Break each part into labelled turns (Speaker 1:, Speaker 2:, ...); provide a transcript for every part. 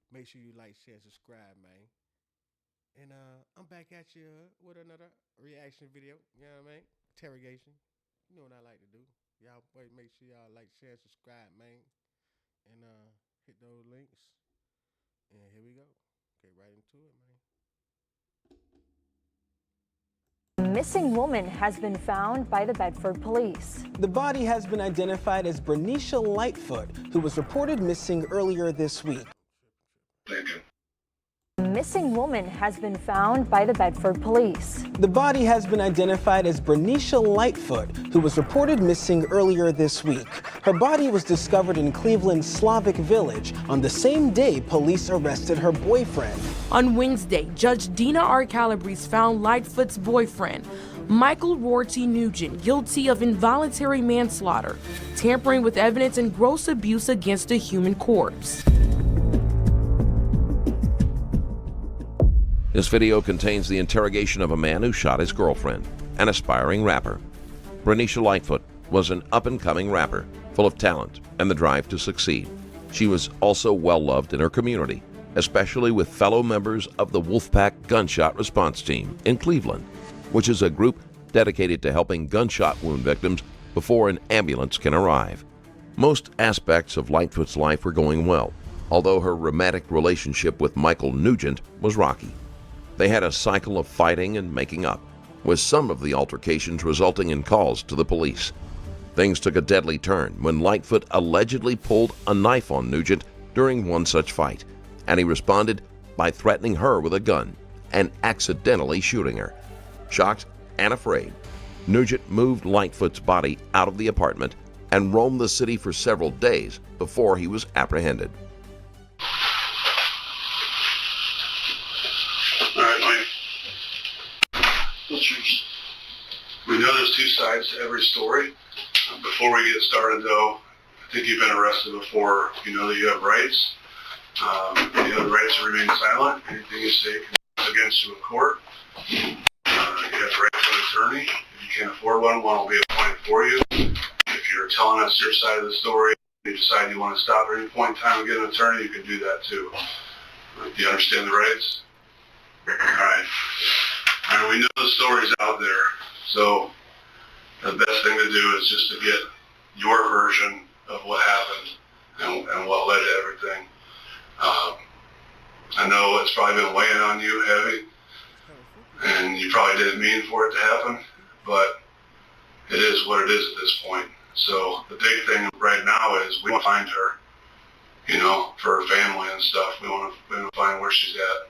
Speaker 1: Make sure you like, share, subscribe, man. And I'm back at you with another reaction video. You know what I mean? Interrogation. You know what I like to do. Y'all wait, make sure y'all like, share, subscribe, man. And hit those links. And here we go. Get right into it, man.
Speaker 2: A missing woman has been found by the Bedford police.
Speaker 3: The body has been identified as Bernicia Lightfoot, who was reported missing earlier this week.
Speaker 2: A missing woman has been found by the Bedford police.
Speaker 3: The body has been identified as Bernicia Lightfoot, who was reported missing earlier this week. Her body was discovered in Cleveland's Slavic Village on the same day police arrested her boyfriend.
Speaker 4: On Wednesday, Judge Dina R. Calabrese found Lightfoot's boyfriend, Michael Rorty Nugent, guilty of involuntary manslaughter, tampering with evidence, and gross abuse against a human corpse.
Speaker 5: This video contains the interrogation of a man who shot his girlfriend, an aspiring rapper. Bernicia Lightfoot was an up-and-coming rapper, full of talent and the drive to succeed. She was also well-loved in her community, especially with fellow members of the Wolfpack Gunshot Response Team in Cleveland, which is a group dedicated to helping gunshot wound victims before an ambulance can arrive. Most aspects of Lightfoot's life were going well, although her romantic relationship with Michael Nugent was rocky. They had a cycle of fighting and making up, with some of the altercations resulting in calls to the police. Things took a deadly turn when Lightfoot allegedly pulled a knife on Nugent during one such fight, and he responded by threatening her with a gun and accidentally shooting her. Shocked and afraid, Nugent moved Lightfoot's body out of the apartment and roamed the city for several days before he was apprehended.
Speaker 6: All right, Mike. We know there's two sides to every story. Before we get started, though, I think you've been arrested before. You know that you have rights. You have the right to remain silent. Anything you say can be against you in court. You have the right to an attorney. If you can't afford one, one will be appointed for you. If you're telling us your side of the story, you decide you want to stop at any point in time and get an attorney, you can do that too. Do you understand the rights? All right. We know the story's out there, so the best thing to do is just to get your version of what happened and what led to everything. I know it's probably been weighing on you heavy, and you probably didn't mean for it to happen, but it is what it is at this point. So the big thing right now is we want to find her, you know, for her family and stuff. We want to find where she's at.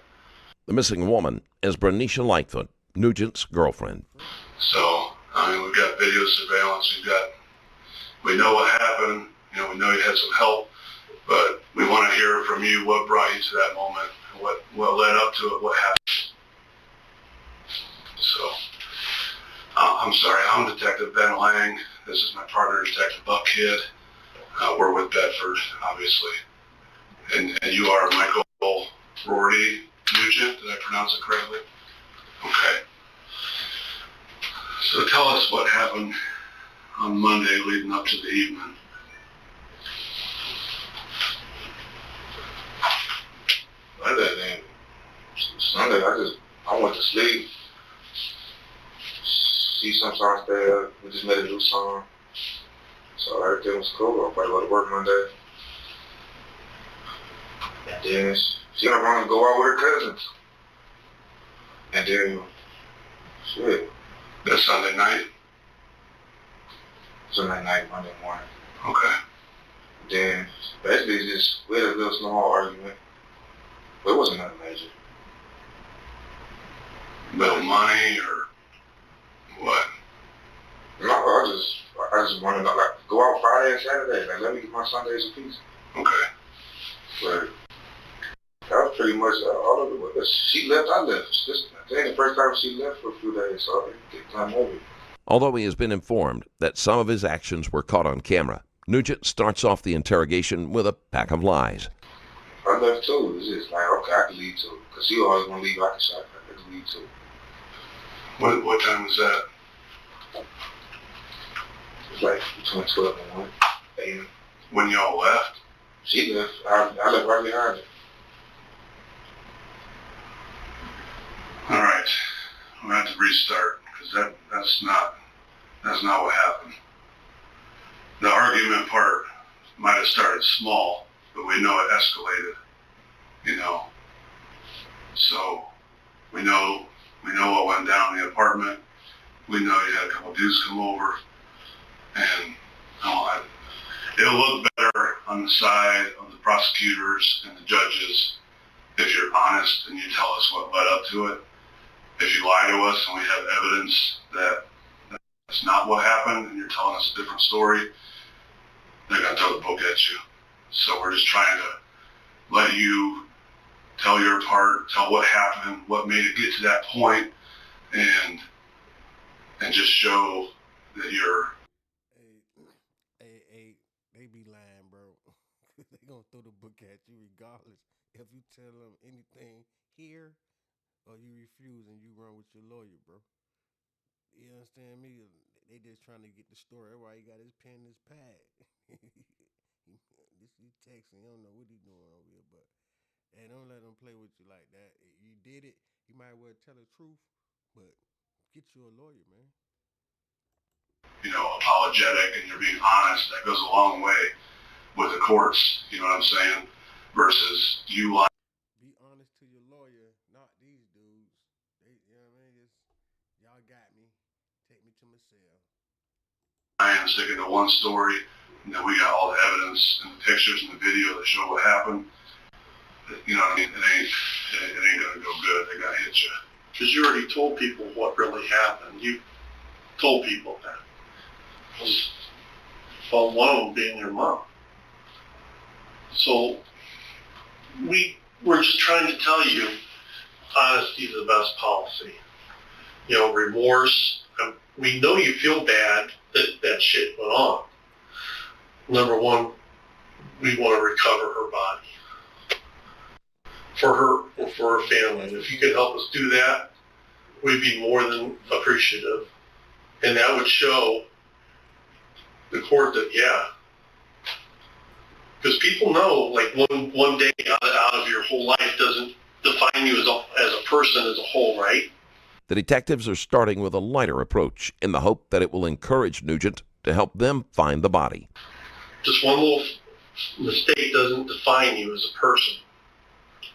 Speaker 5: The missing woman is Bernicia Lightfoot, Nugent's girlfriend.
Speaker 6: So, we've got video surveillance, we know what happened, you know, we know you had some help, but we want to hear from you what brought you to that moment, what led up to it, what happened. So, I'm sorry, I'm Detective Ben Lang. This is my partner, Detective Buck Kidd. We're with Bedford, obviously. And you are Michael Rorty Nugent, did I pronounce it correctly? Okay. So tell us what happened on Monday leading up to the evening.
Speaker 7: Sunday, I went to sleep. See some songs there. We just made a new song. So everything was cool. I'll probably go to work Monday. And then she don't want to go out with her cousins. And then, shit.
Speaker 6: That Sunday night?
Speaker 7: Sunday night, Monday morning.
Speaker 6: Okay.
Speaker 7: Then, basically just, we had a little small argument. But it wasn't nothing major.
Speaker 6: About money or what?
Speaker 7: No, I just wanted to like go out Friday and Saturday. Like, let me get my Sundays in peace.
Speaker 6: Okay.
Speaker 7: But that was pretty much all of it. She left, I left. This ain't the first time she left for a few days, so I didn't get time over it.
Speaker 5: Although he has been informed that some of his actions were caught on camera, Nugent starts off the interrogation with a pack of lies.
Speaker 7: I left too. It's just like, okay, I can leave too. Because she always want to leave out the shop. I can leave too.
Speaker 6: What time was that?
Speaker 7: It's like between 12 and 1 a.m.
Speaker 6: When y'all left?
Speaker 7: She left. I left right behind her.
Speaker 6: I'm gonna have to restart because that's not what happened. The argument part might have started small, but we know it escalated. You know, so we know what went down in the apartment. We know you had a couple dudes come over, and it'll look better on the side of the prosecutors and the judges if you're honest and you tell us what led up to it. If you lie to us and we have evidence that that's not what happened and you're telling us a different story, they're going to throw the book at you. So we're just trying to let you tell your part, tell what happened, what made it get to that point, and just show that you're...
Speaker 1: They be lying, bro. They gonna throw the book at you regardless if you tell them anything here or you refuse and you run with your lawyer, bro. You understand me? They just trying to get the story. That's why he got his pen and his pad. He texting. You don't know what he doing over here, but hey, don't let them play with you like that. You did it. You might well tell the truth, but get you a lawyer, man.
Speaker 6: You know, apologetic and you're being honest. That goes a long way with the courts. You know what I'm saying? Versus you lying.
Speaker 1: Be honest to your lawyer, not these dudes. You know what I mean? Y'all got me. Take me to my cell.
Speaker 6: I am sticking to one story, and then we got all the evidence and the pictures and the video that show what happened. You know what I mean? It ain't gonna go good. They're gonna hit you.
Speaker 8: Because you already told people what really happened. You told people that. Well, one of them being your mom. So we're just trying to tell you, honesty is the best policy. You know, remorse. We know you feel bad that shit went on. Number one, we want to recover her body for her and for her family. If you could help us do that, we'd be more than appreciative. And that would show the court that, yeah, because people know, like, one day out of your whole life doesn't define you as a person as a whole, right?
Speaker 5: The detectives are starting with a lighter approach in the hope that it will encourage Nugent to help them find the body.
Speaker 8: Just one little mistake doesn't define you as a person.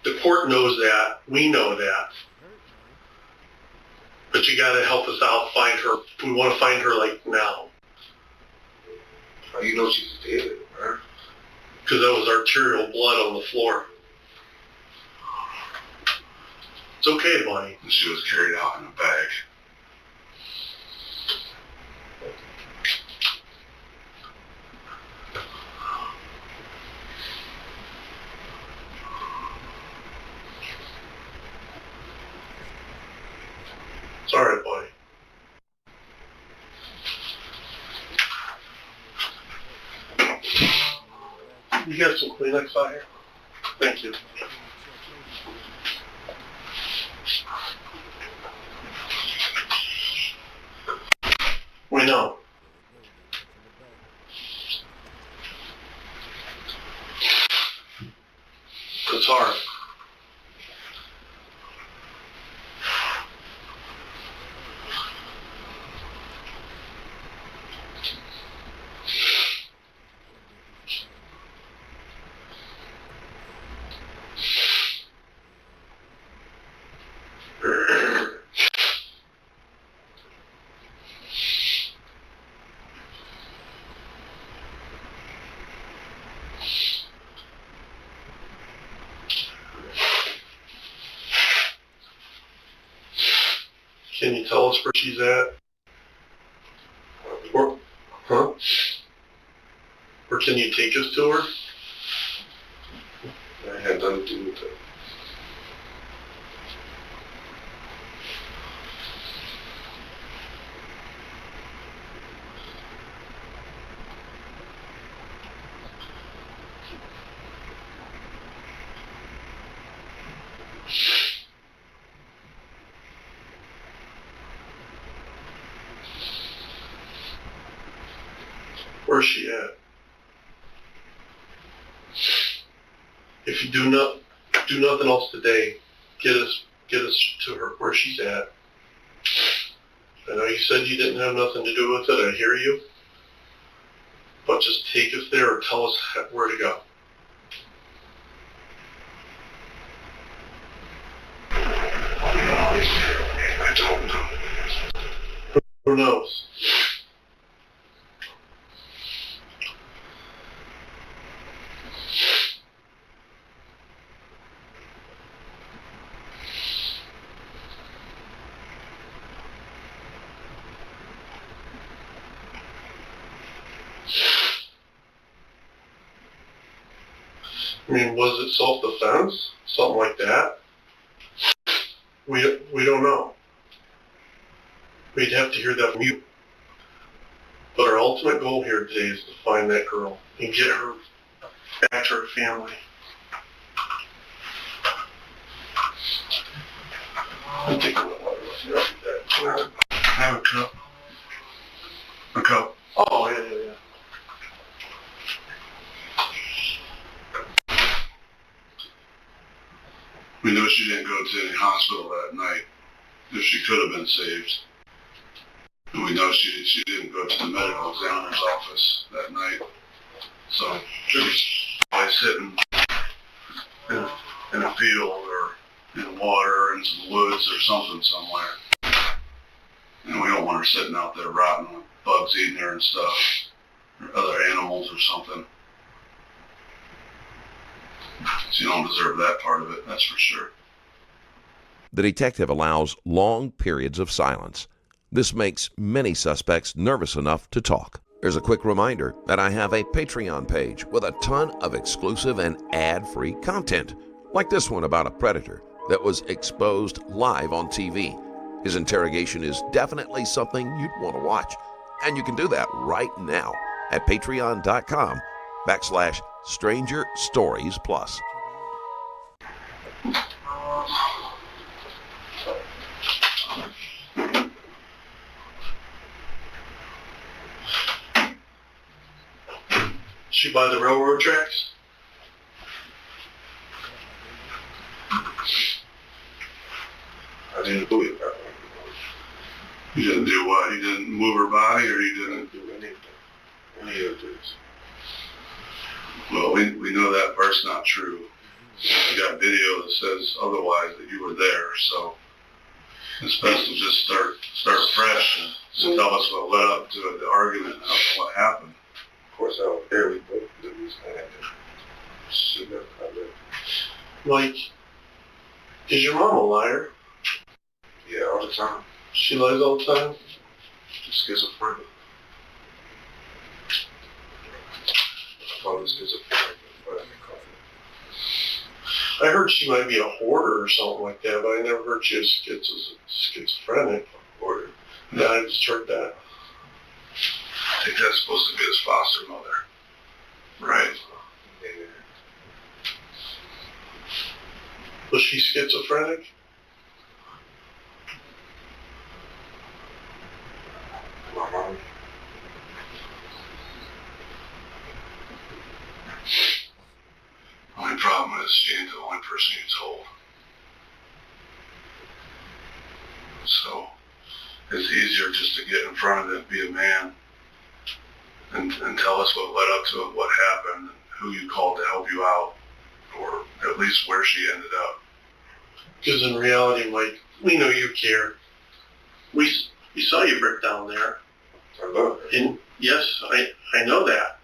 Speaker 8: The court knows that. We know that. But you got to help us out, find her. We want to find her, like, now.
Speaker 7: How you know she's dead, man?
Speaker 8: Because that was arterial blood on the floor. It's okay, Bonnie.
Speaker 6: And she was carried out in a bag.
Speaker 8: Sorry, Bonnie. You got some Kleenex out here? Thank you. We know. It's hard. Can you tell us where she's at? Or, huh? Or can you take us to her?
Speaker 7: I had nothing to do with that.
Speaker 8: Where's she at? If you do nothing else today, get us to her where she's at. I know you said you didn't have nothing to do with it. I hear you. But just take us there or tell us where to go.
Speaker 6: I don't know.
Speaker 8: Who knows? I mean, was it self-defense? Something like that? We don't know. We'd have to hear that from you. But our ultimate goal here today is to find that girl and get her back to her family. I'm taking the water.
Speaker 6: I have a cup. A cup.
Speaker 8: Oh, yeah.
Speaker 6: We know she didn't go to any hospital that night, if she could have been saved. And we know she didn't go to the medical examiner's office that night. So she was probably sitting in a field or in water or in some woods or something somewhere. And we don't want her sitting out there rotting with bugs eating her and stuff, or other animals or something. She don't deserve that part of it, that's for sure.
Speaker 5: The detective allows long periods of silence. This makes many suspects nervous enough to talk. There's a quick reminder that I have a Patreon page with a ton of exclusive and ad-free content, like this one about a predator that was exposed live on TV. His interrogation is definitely something you'd want to watch, and you can do that right now at patreon.com/Stranger Stories Plus.
Speaker 8: She by the railroad tracks?
Speaker 6: I didn't believe that. You didn't do what? You didn't move her body, or you didn't do anything? Any of this? Well, we know that part's not true. We got video that says otherwise, that you were there, so it's best to just start fresh and tell us what led up to the argument and what happened. Of course, I was there. We both did this thing.
Speaker 8: Mike, is your mom a liar?
Speaker 6: Yeah, all the time.
Speaker 8: She lies all the time?
Speaker 6: Schizophrenic. I call it schizophrenic, but I can call it.
Speaker 8: I heard she might be a hoarder or something like that, but I never heard she was schizophrenic.
Speaker 6: Hoarder.
Speaker 8: Yeah, I just heard that.
Speaker 6: I think that's supposed to be his foster mother. Right. Yeah.
Speaker 8: Was she schizophrenic?
Speaker 6: My mom. Only problem is she ain't the only person you told. So it's easier just to get in front of it, be a man, and tell us what led up to it, what happened, and who you called to help you out, or at least where she ended up.
Speaker 8: Because in reality, Mike, we know you care. We saw you break down there.
Speaker 6: I love her.
Speaker 8: And yes, I know that.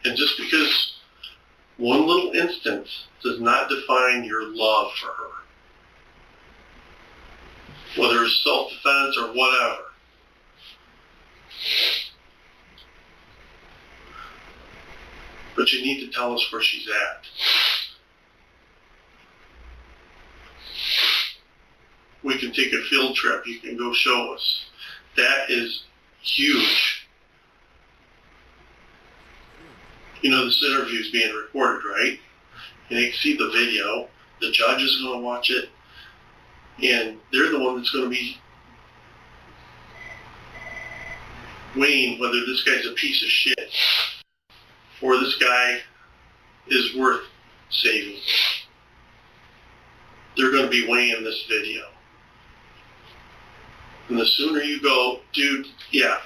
Speaker 8: And just because one little instance does not define your love for her, whether it's self-defense or whatever. But you need to tell us where she's at. We can take a field trip. You can go show us. That is huge. You know, this interview is being recorded, right? And you can see the video. The judge is going to watch it. And they're the one that's going to be weighing whether this guy's a piece of shit or this guy is worth saving. They're going to be weighing this video. And the sooner you go, dude, yeah,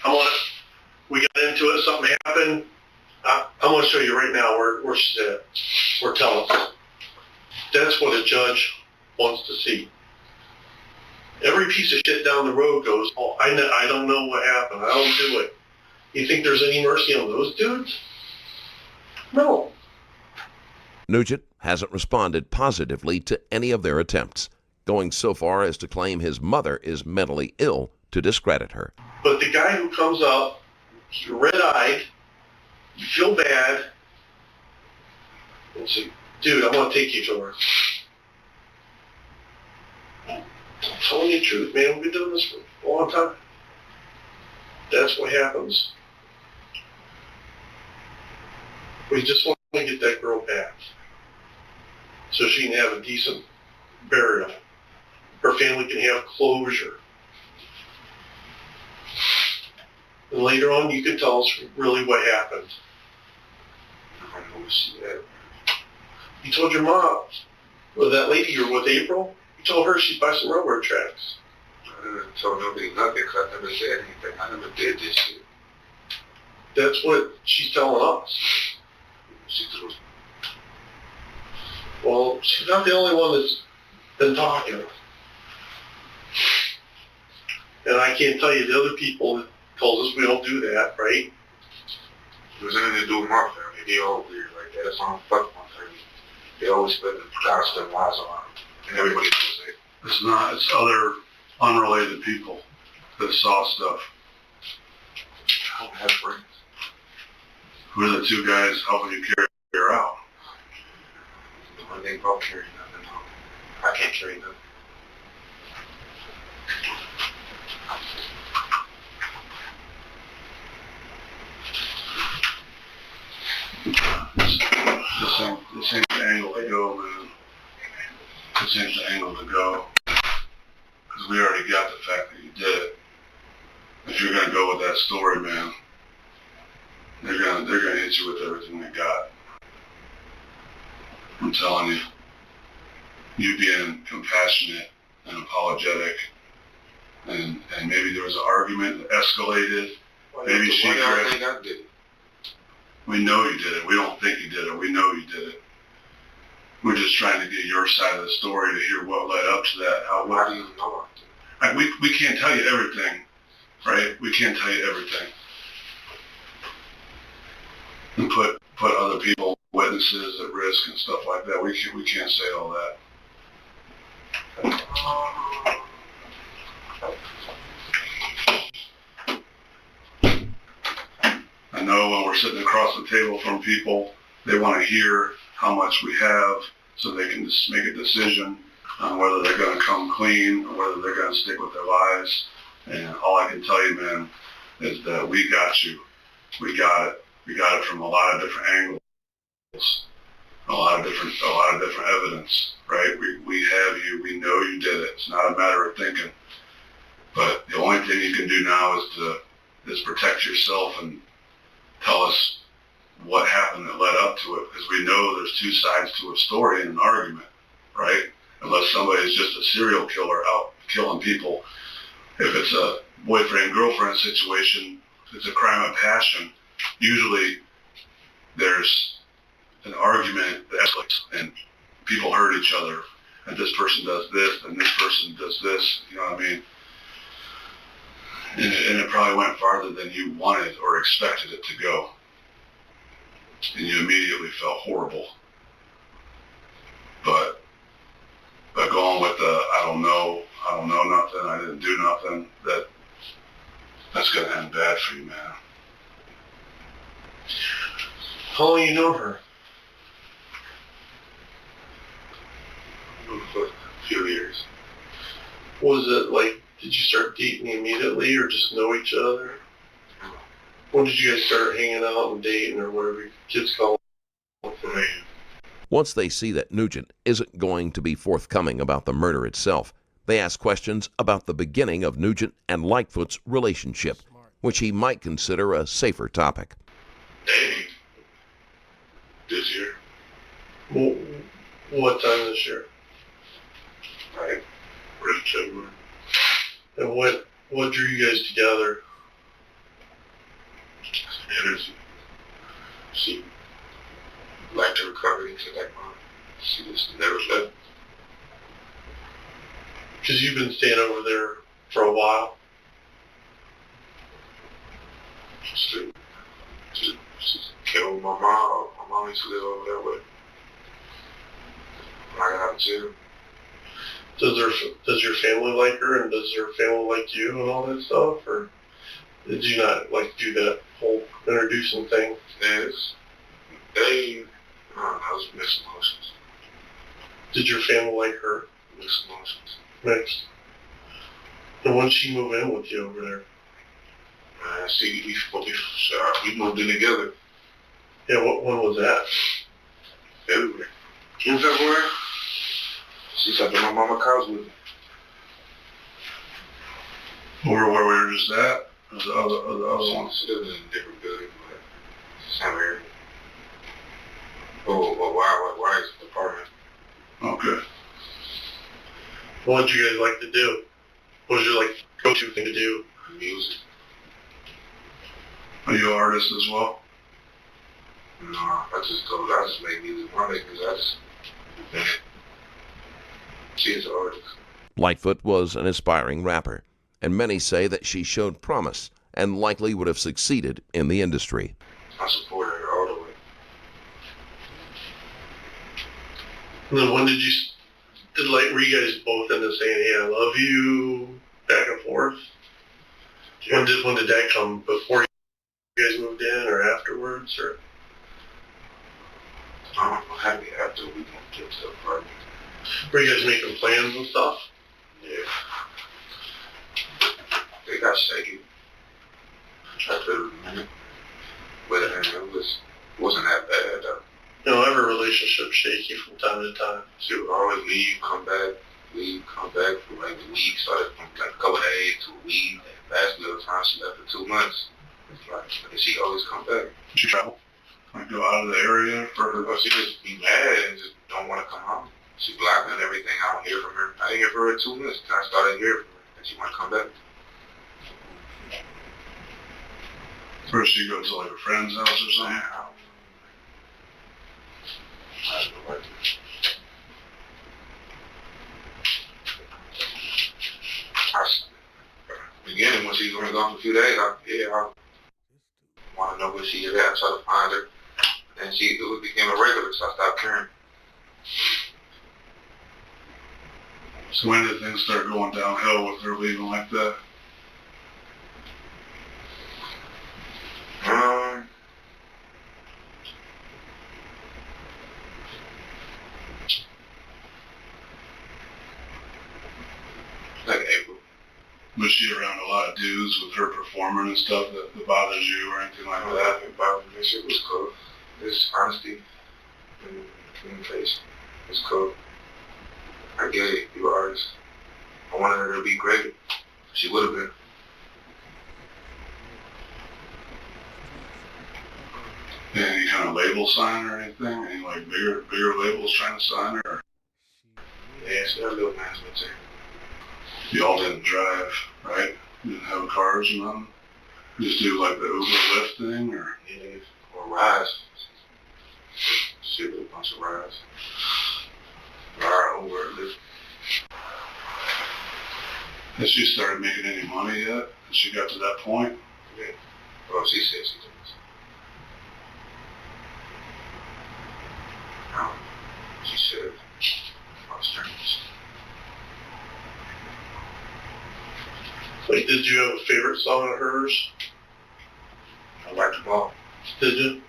Speaker 8: we got into it, something happened, I'm going to show you right now where she's at. Or tell us. That's what a judge wants to see. Every piece of shit down the road goes, oh, I don't know what happened. I don't do it. You think there's any mercy on those dudes? No.
Speaker 5: Nugent hasn't responded positively to any of their attempts, going so far as to claim his mother is mentally ill to discredit her.
Speaker 8: But the guy who comes up, you're red-eyed, you feel bad, and say, dude, I want to take you to her. I'm telling you the truth, man. We've been doing this for a long time. That's what happens. We just want to get that girl back so she can have a decent burial. Her family can have closure. And later on, you can tell us really what happened.
Speaker 7: I don't know what she had.
Speaker 8: You told your mom, well, that lady you were with, April, you told her she'd buy some railroad tracks.
Speaker 7: I didn't tell nobody nothing because I never said anything. I never did this shit.
Speaker 8: That's what she's telling us.
Speaker 7: She threw.
Speaker 8: Well, she's not the only one that's been talking. And I can't tell you the other people that told us we don't do that, right?
Speaker 7: It was anything to do with my family. They all weird like that. That's why I don't fuck with my family. They always spend the constant lies on them. And everybody knows it.
Speaker 6: It's not, it's other unrelated people that saw stuff.
Speaker 7: I don't have friends.
Speaker 6: Who are the two guys helping you carry her out?
Speaker 7: The one thing about carrying nothing, no. I can't carry nothing.
Speaker 6: This ain't the angle to go, man. This ain't the angle to go. Because we already got the fact that you did it. If you're gonna go with that story, man, they're gonna hit you with everything they got. I'm telling you. You being compassionate and apologetic, and maybe there was an argument that escalated. Maybe she
Speaker 7: think I did it.
Speaker 6: We know you did it. We don't think you did it. We know you did it. We're just trying to get your side of the story to hear what led up to that.
Speaker 7: How do you know I did it?
Speaker 6: We can't tell you everything, right? We can't tell you everything. And put other people, witnesses at risk and stuff like that. We can't say all that. I know when we're sitting across the table from people, they want to hear how much we have so they can just make a decision on whether they're going to come clean or whether they're going to stick with their lives. And all I can tell you, man, is that we got you. We got it. We got it from a lot of different angles, a lot of different evidence, right? We have you. We know you did it. It's not a matter of thinking. But the only thing you can do now is protect yourself and tell us what happened that led up to it, because we know there's two sides to a story and an argument, right? Unless somebody's just a serial killer out killing people. If it's a boyfriend-girlfriend situation, it's a crime of passion. Usually there's an argument that escalates and people hurt each other, and this person does this and this person does this, you know what I mean? And it probably went farther than you wanted or expected it to go. And you immediately felt horrible. But going with the I don't know nothing, I didn't do nothing, that's gonna end bad for you, man.
Speaker 8: How long you know her?
Speaker 7: For a few years.
Speaker 8: Was it like, did you start dating immediately or just know each other? When did you guys start hanging out and dating or whatever kids call it for me?
Speaker 5: Once they see that Nugent isn't going to be forthcoming about the murder itself, they ask questions about the beginning of Nugent and Lightfoot's relationship, which he might consider a safer topic.
Speaker 6: Dating this year.
Speaker 8: What time this year?
Speaker 7: Right?
Speaker 6: We're in February.
Speaker 8: And what What drew you guys together?
Speaker 7: Energy. She liked her recovery, she liked mine. She just never left.
Speaker 8: Because you've been staying over there for a while.
Speaker 7: She came with my mom. My mom used to live over that way. When I got out of jail.
Speaker 8: Does your family like her, and does her family like you and all that stuff? Or did you not like do that whole introducing thing?
Speaker 7: Yes. They, I don't know, it was mixed emotions.
Speaker 8: Did your family like her?
Speaker 7: Mixed emotions.
Speaker 8: Mixed. And when did she move in with you over there?
Speaker 7: See, we moved in together.
Speaker 8: Yeah, when was that?
Speaker 7: February. In February? She slept on my mama's couch with me.
Speaker 6: Where we were just at? Or the other one?
Speaker 7: She lived in a different building, but same area. Why is the apartment?
Speaker 6: Okay.
Speaker 8: What did you guys like to do? What was your go-to thing to do?
Speaker 7: Music.
Speaker 6: Are you an artist as well?
Speaker 7: No, I just make music. I make music. She's an artist.
Speaker 5: Lightfoot was an aspiring rapper, and many say that she showed promise and likely would have succeeded in the industry.
Speaker 7: I support her all the way.
Speaker 8: And then when were you guys both into saying, hey, I love you, back and forth? Yeah. When did that come? Before you guys moved in or afterwards? Or?
Speaker 7: I don't know, happy after we moved into the apartment.
Speaker 8: Were you guys making plans and stuff?
Speaker 7: Yeah. They got shaky. After a minute. But it wasn't that bad though.
Speaker 8: You know, every relationship's shaky from time to time.
Speaker 7: She would always leave, come back for like a week. Started from like a couple of days to a week. Last little time she left for 2 months. It's like, and she always come back.
Speaker 6: Did you travel? Like go out of the area for her?
Speaker 7: She just be mad and just don't want to come home. She blocking everything. I don't hear from her. I didn't hear from her in 2 months. I started hearing from her and she want to come back.
Speaker 6: First she go to like a friend's house or something?
Speaker 7: I don't know what to do. Beginning when she was only gone for a few days, I want to know where she is at. I try to find her. And it became a regular, so I stopped caring.
Speaker 6: So when did things start going downhill with her leaving like that?
Speaker 7: Like April.
Speaker 6: Was she around a lot of dudes with her performing and stuff that bothers you or anything like that?
Speaker 7: It bothered me. Shit was cool. It's honesty and communication. It's cool. I get it. You're an artist. I wanted her to be great. She would have been.
Speaker 6: Any kind of label sign or anything? Any like bigger labels trying to sign her? Or?
Speaker 7: Yeah, she got a little management team.
Speaker 6: Y'all didn't drive, right? You didn't have cars or nothing? You just do like the Uber Lyft thing or?
Speaker 7: Yeah, or rides. She did a bunch of rides. Ride, Uber, Lyft.
Speaker 6: Has she started making any money yet? Has she got to that point?
Speaker 7: Yeah. Well, she said she does. She should. I was trying to.
Speaker 8: Like, did you have a favorite song of hers?
Speaker 7: I liked them all.
Speaker 8: Did you?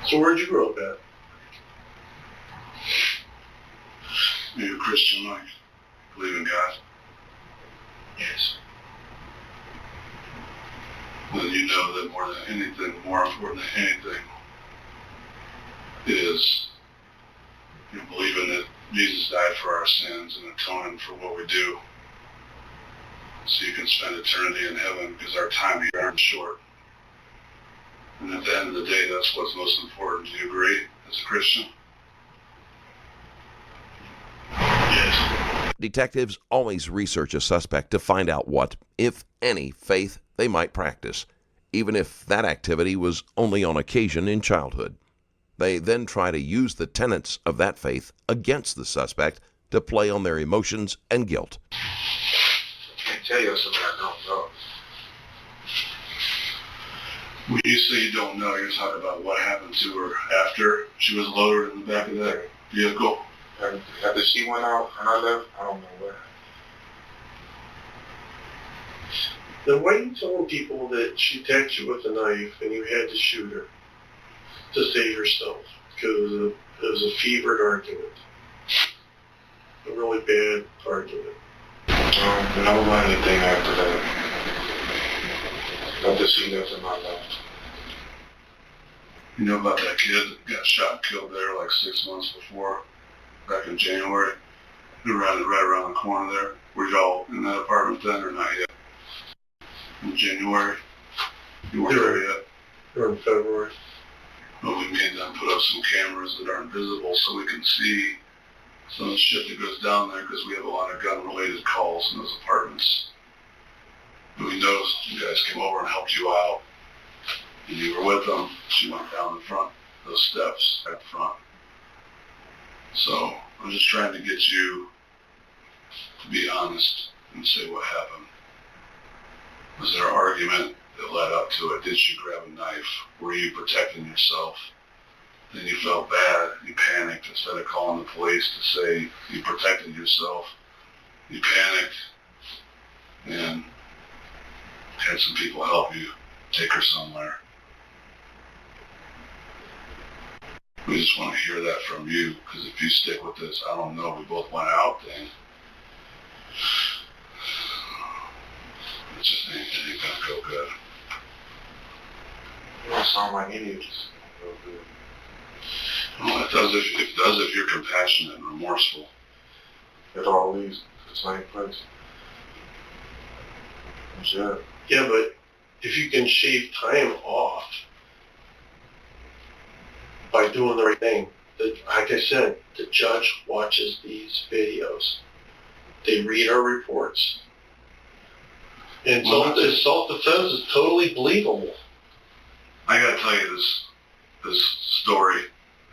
Speaker 8: So where'd you grow up at?
Speaker 6: You a Christian, like, believe in God?
Speaker 7: Yes.
Speaker 6: Well, you know that more than anything, more important than anything, is believing that Jesus died for our sins and atoning for what we do, so you can spend eternity in heaven because our time here is short. And at the end of the day, that's what's most important. Do you agree as a Christian?
Speaker 8: Yes.
Speaker 5: Detectives always research a suspect to find out what, if any, faith they might practice, even if that activity was only on occasion in childhood. They then try to use the tenets of that faith against the suspect to play on their emotions and guilt.
Speaker 7: I can't tell you something I don't know.
Speaker 6: When you say you don't know, you're talking about what happened to her after she was loaded in the back of that vehicle.
Speaker 7: And after she went out and I left, I don't know what happened.
Speaker 8: Then why are you telling people that she attacked you with a knife and you had to shoot her to save yourself? Because it was a fevered argument. A really bad argument.
Speaker 7: And I don't want anything after that. After she left in my life.
Speaker 6: You know about that kid that got shot and killed there like 6 months before, back in January? Right around the corner there. Were y'all in that apartment then or not yet? In January? You weren't there yet?
Speaker 8: Or in February.
Speaker 6: Well, we made them put up some cameras that aren't visible so we can see some of the shit that goes down there because we have a lot of gun-related calls in those apartments. And we noticed you guys came over and helped you out. And you were with them. She went down the front, those steps at the front. So I'm just trying to get you to be honest and say what happened. Was there an argument that led up to it? Did she grab a knife? Were you protecting yourself? Then you felt bad. You panicked. Instead of calling the police to say you protected yourself, you panicked and had some people help you take her somewhere. We just want to hear that from you, because if you stick with this, I don't know, we both went out then. It just ain't gonna go good.
Speaker 7: You don't sound like any of this.
Speaker 6: Well, it does if you're compassionate and remorseful.
Speaker 7: It all leads to the same place. Sure.
Speaker 8: Yeah, but if you can shave time off by doing the right thing, like I said, the judge watches these videos. They read our reports. And self-defense is totally believable.
Speaker 6: I gotta tell you this story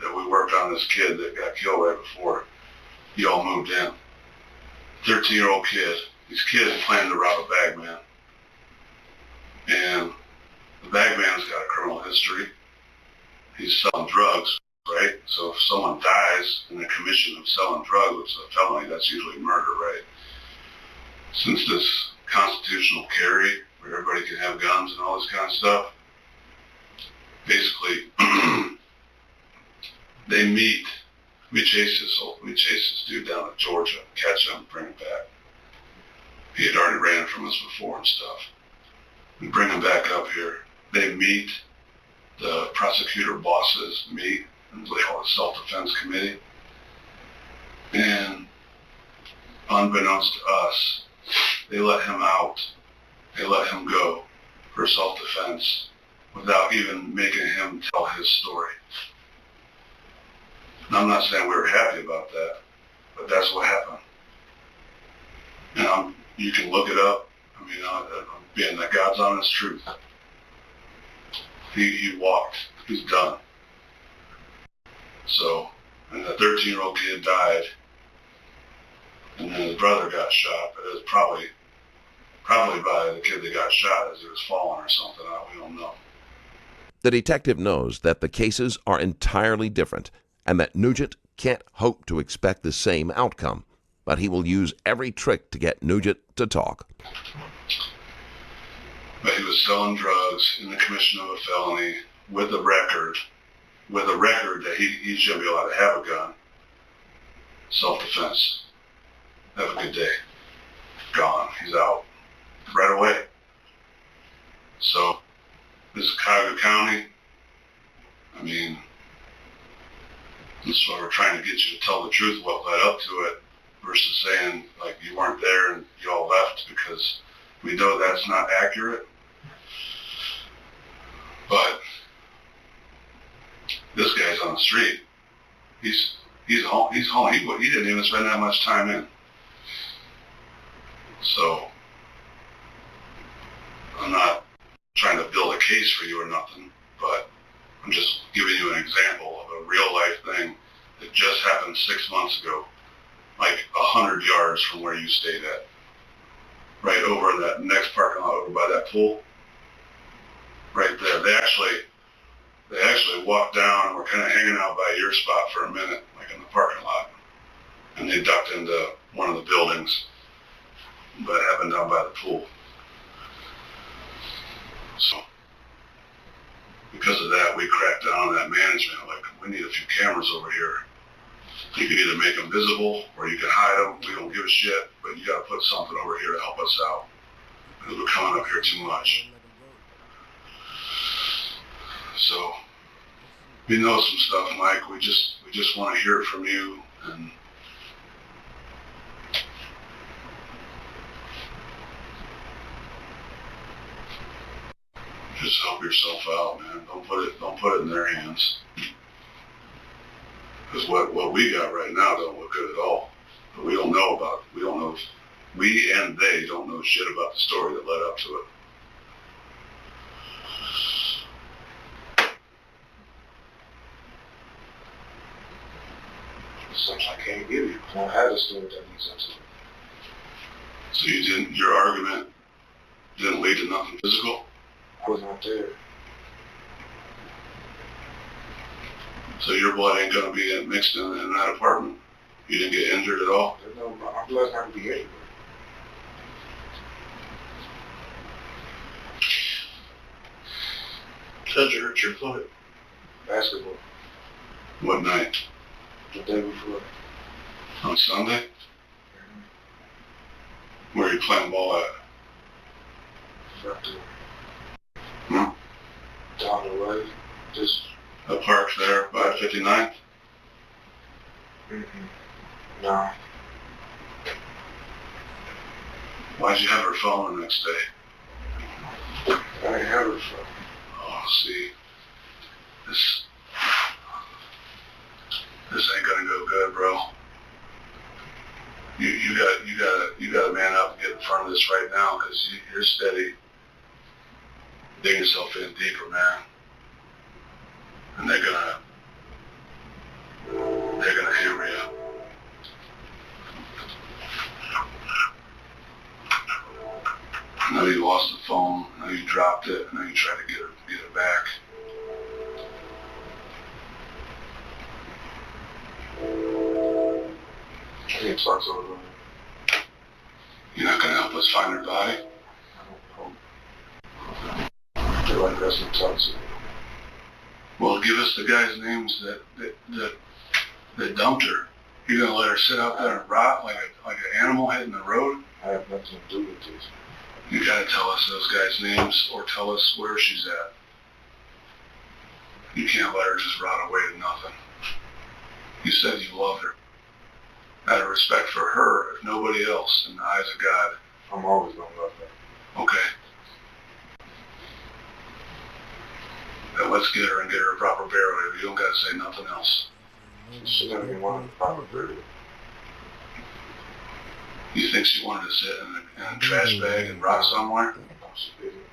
Speaker 6: that we worked on, this kid that got killed right before y'all moved in. 13-year-old kid. These kids planned to rob a bag man. And the bag man's got a criminal history. He's selling drugs, right? So if someone dies in the commission of selling drugs, which is a felony, that's usually murder, right? Since this constitutional carry, where everybody can have guns and all this kind of stuff, basically, we chase this dude down to Georgia, catch him, bring him back. He had already ran from us before and stuff. We bring him back up here. They meet, the prosecutor bosses meet, and they call it self-defense committee. And unbeknownst to us, they let him out. They let him go for self-defense without even making him tell his story. And I'm not saying we were happy about that, but that's what happened. And you can look it up. I mean, being the God's honest truth. He walked. He's done. So, and the 13-year-old kid died, and then his brother got shot, but it was probably by the kid that got shot as he was falling or something. We don't know.
Speaker 5: The detective knows that the cases are entirely different and that Nugent can't hope to expect the same outcome, but he will use every trick to get Nugent to talk.
Speaker 6: But he was selling drugs in the commission of a felony with a record that he should be allowed to have a gun. Self-defense. Have a good day. Gone. He's out. Right away. So, this is Cuyahoga County. I mean, this is why we're trying to get you to tell the truth, what led up to it, versus saying, like, you weren't there and you all left, because we know that's not accurate. But on the street. He's home. He's home. He didn't even spend that much time in. So I'm not trying to build a case for you or nothing, but I'm just giving you an example of a real life thing that just happened 6 months ago, like 100 yards from where you stayed at. Right over in that next parking lot over by that pool. Right there. They actually walked down and were kind of hanging out by your spot for a minute, like in the parking lot. And they ducked into one of the buildings, but it happened down by the pool. So, because of that, we cracked down on that management. Like, we need a few cameras over here. You can either make them visible or you can hide them. We don't give a shit, but you got to put something over here to help us out because we're coming up here too much. So, we know some stuff, Mike. We just want to hear it from you, and just help yourself out, man. Don't put it in their hands. Because what we got right now don't look good at all. But we don't know if we and they don't know shit about the story that led up to it.
Speaker 7: Something I can't give you. I don't have a story that leads up to it.
Speaker 6: So your argument didn't lead to nothing physical?
Speaker 7: I was not there.
Speaker 6: So your blood ain't gonna be mixed in that apartment? You didn't get injured at all?
Speaker 7: No, my blood's not gonna be anywhere.
Speaker 8: How'd you hurt your foot?
Speaker 7: Basketball.
Speaker 6: What night?
Speaker 7: The day before.
Speaker 6: On Sunday? Where are you playing ball at?
Speaker 7: Back there.
Speaker 6: Hmm?
Speaker 7: Down the way. Just.
Speaker 6: The park there by 59th?
Speaker 7: Nah.
Speaker 6: Why'd you have her phone the next day?
Speaker 7: I ain't have her phone.
Speaker 6: Oh, see, this ain't gonna go good, bro. You gotta man up and get in front of this right now, because you're steady digging yourself in deeper, man. And they're gonna hammer you. I know you lost the phone. I know you dropped it. I know you tried to get it back.
Speaker 7: I need to talk to her.
Speaker 6: You're not gonna help us find her body?
Speaker 7: I don't know. I feel like that's what talk to her.
Speaker 6: Well, give us the guys' names that dumped her. You're gonna let her sit out there and rot like an animal hitting the road?
Speaker 7: I have nothing to do with this.
Speaker 6: You gotta tell us those guys' names or tell us where she's at. You can't let her just rot away to nothing. You said you loved her. Out of respect for her, if nobody else, in the eyes of God.
Speaker 7: I'm always gonna love her.
Speaker 6: Okay. Now let's get her and get her a proper burial. You don't gotta say nothing else.
Speaker 7: She's gonna be one of the proper burial.
Speaker 6: You think she wanted to sit in a trash bag and rot somewhere?
Speaker 7: No, she didn't.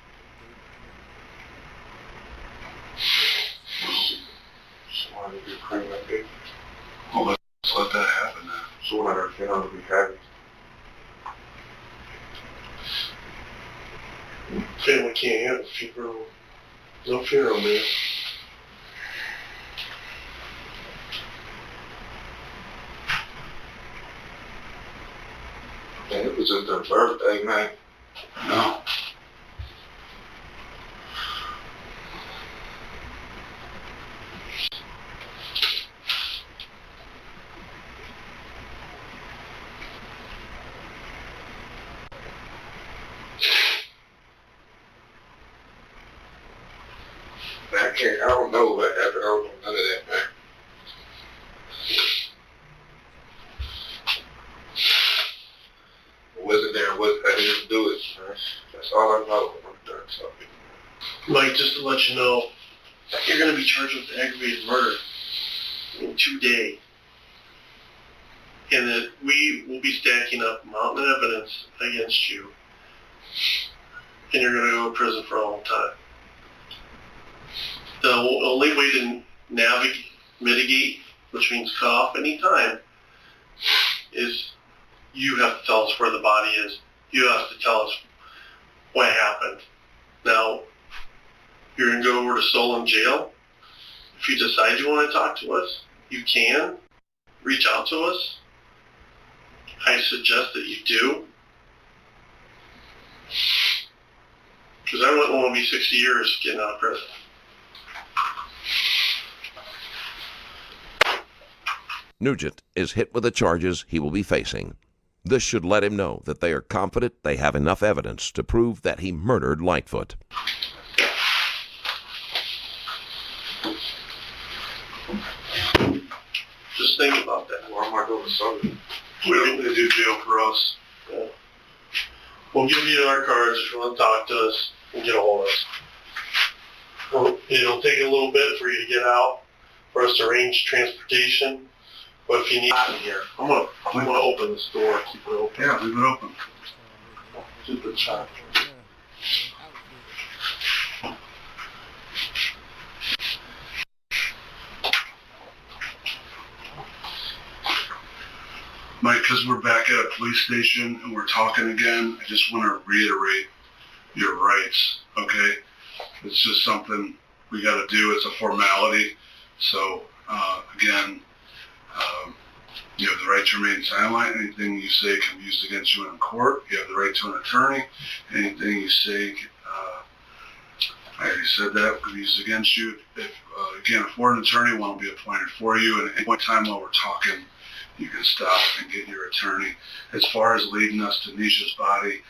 Speaker 7: She wanted to be cremated like baby.
Speaker 6: Well, let's let that happen then.
Speaker 7: She wanted her funeral to be happy.
Speaker 8: Family can't have a funeral. No funeral, man.
Speaker 7: Man, it was just their birthday, man.
Speaker 6: No.
Speaker 7: I don't know what happened. I don't know none of that, man. I wasn't there. I didn't do it, man. That's all I know. I'm done talking.
Speaker 8: Mike, just to let you know, you're going to be charged with aggravated murder. today. And that we will be stacking up a mountain of evidence against you. And you're going to go to prison for a long time. The only way to mitigate, which means cut off any time, is you have to tell us where the body is. You have to tell us what happened. Now, you're going to go over to Solon Jail. If you decide you want to talk to us, you can reach out to us. I suggest that you do. Because I wouldn't want to be 60 years getting out of prison.
Speaker 5: Nugent is hit with the charges he will be facing. This should let him know that they are confident they have enough evidence to prove that he murdered Lightfoot.
Speaker 8: Just think about that.
Speaker 7: Why am I going to Southern?
Speaker 8: We don't do jail for us. Yeah. We'll give you our cards if you want to talk to us and get a hold of us. Well, it'll take a little bit for you to get out, for us to arrange transportation. But if you need out of here, I'm gonna open this door. Keep it open.
Speaker 6: Yeah, leave it open.
Speaker 8: Just the child.
Speaker 6: Mike, because we're back at a police station and we're talking again, I just want to reiterate your rights, okay? It's just something we got to do. It's a formality. So, again, you have the right to remain silent. Anything you say can be used against you in court. You have the right to an attorney. Anything you say, I already said that, could be used against you. If you can't afford an attorney, one will be appointed for you. And at any point in time while we're talking, you can stop and get your attorney. As far as leading us to Nisha's body,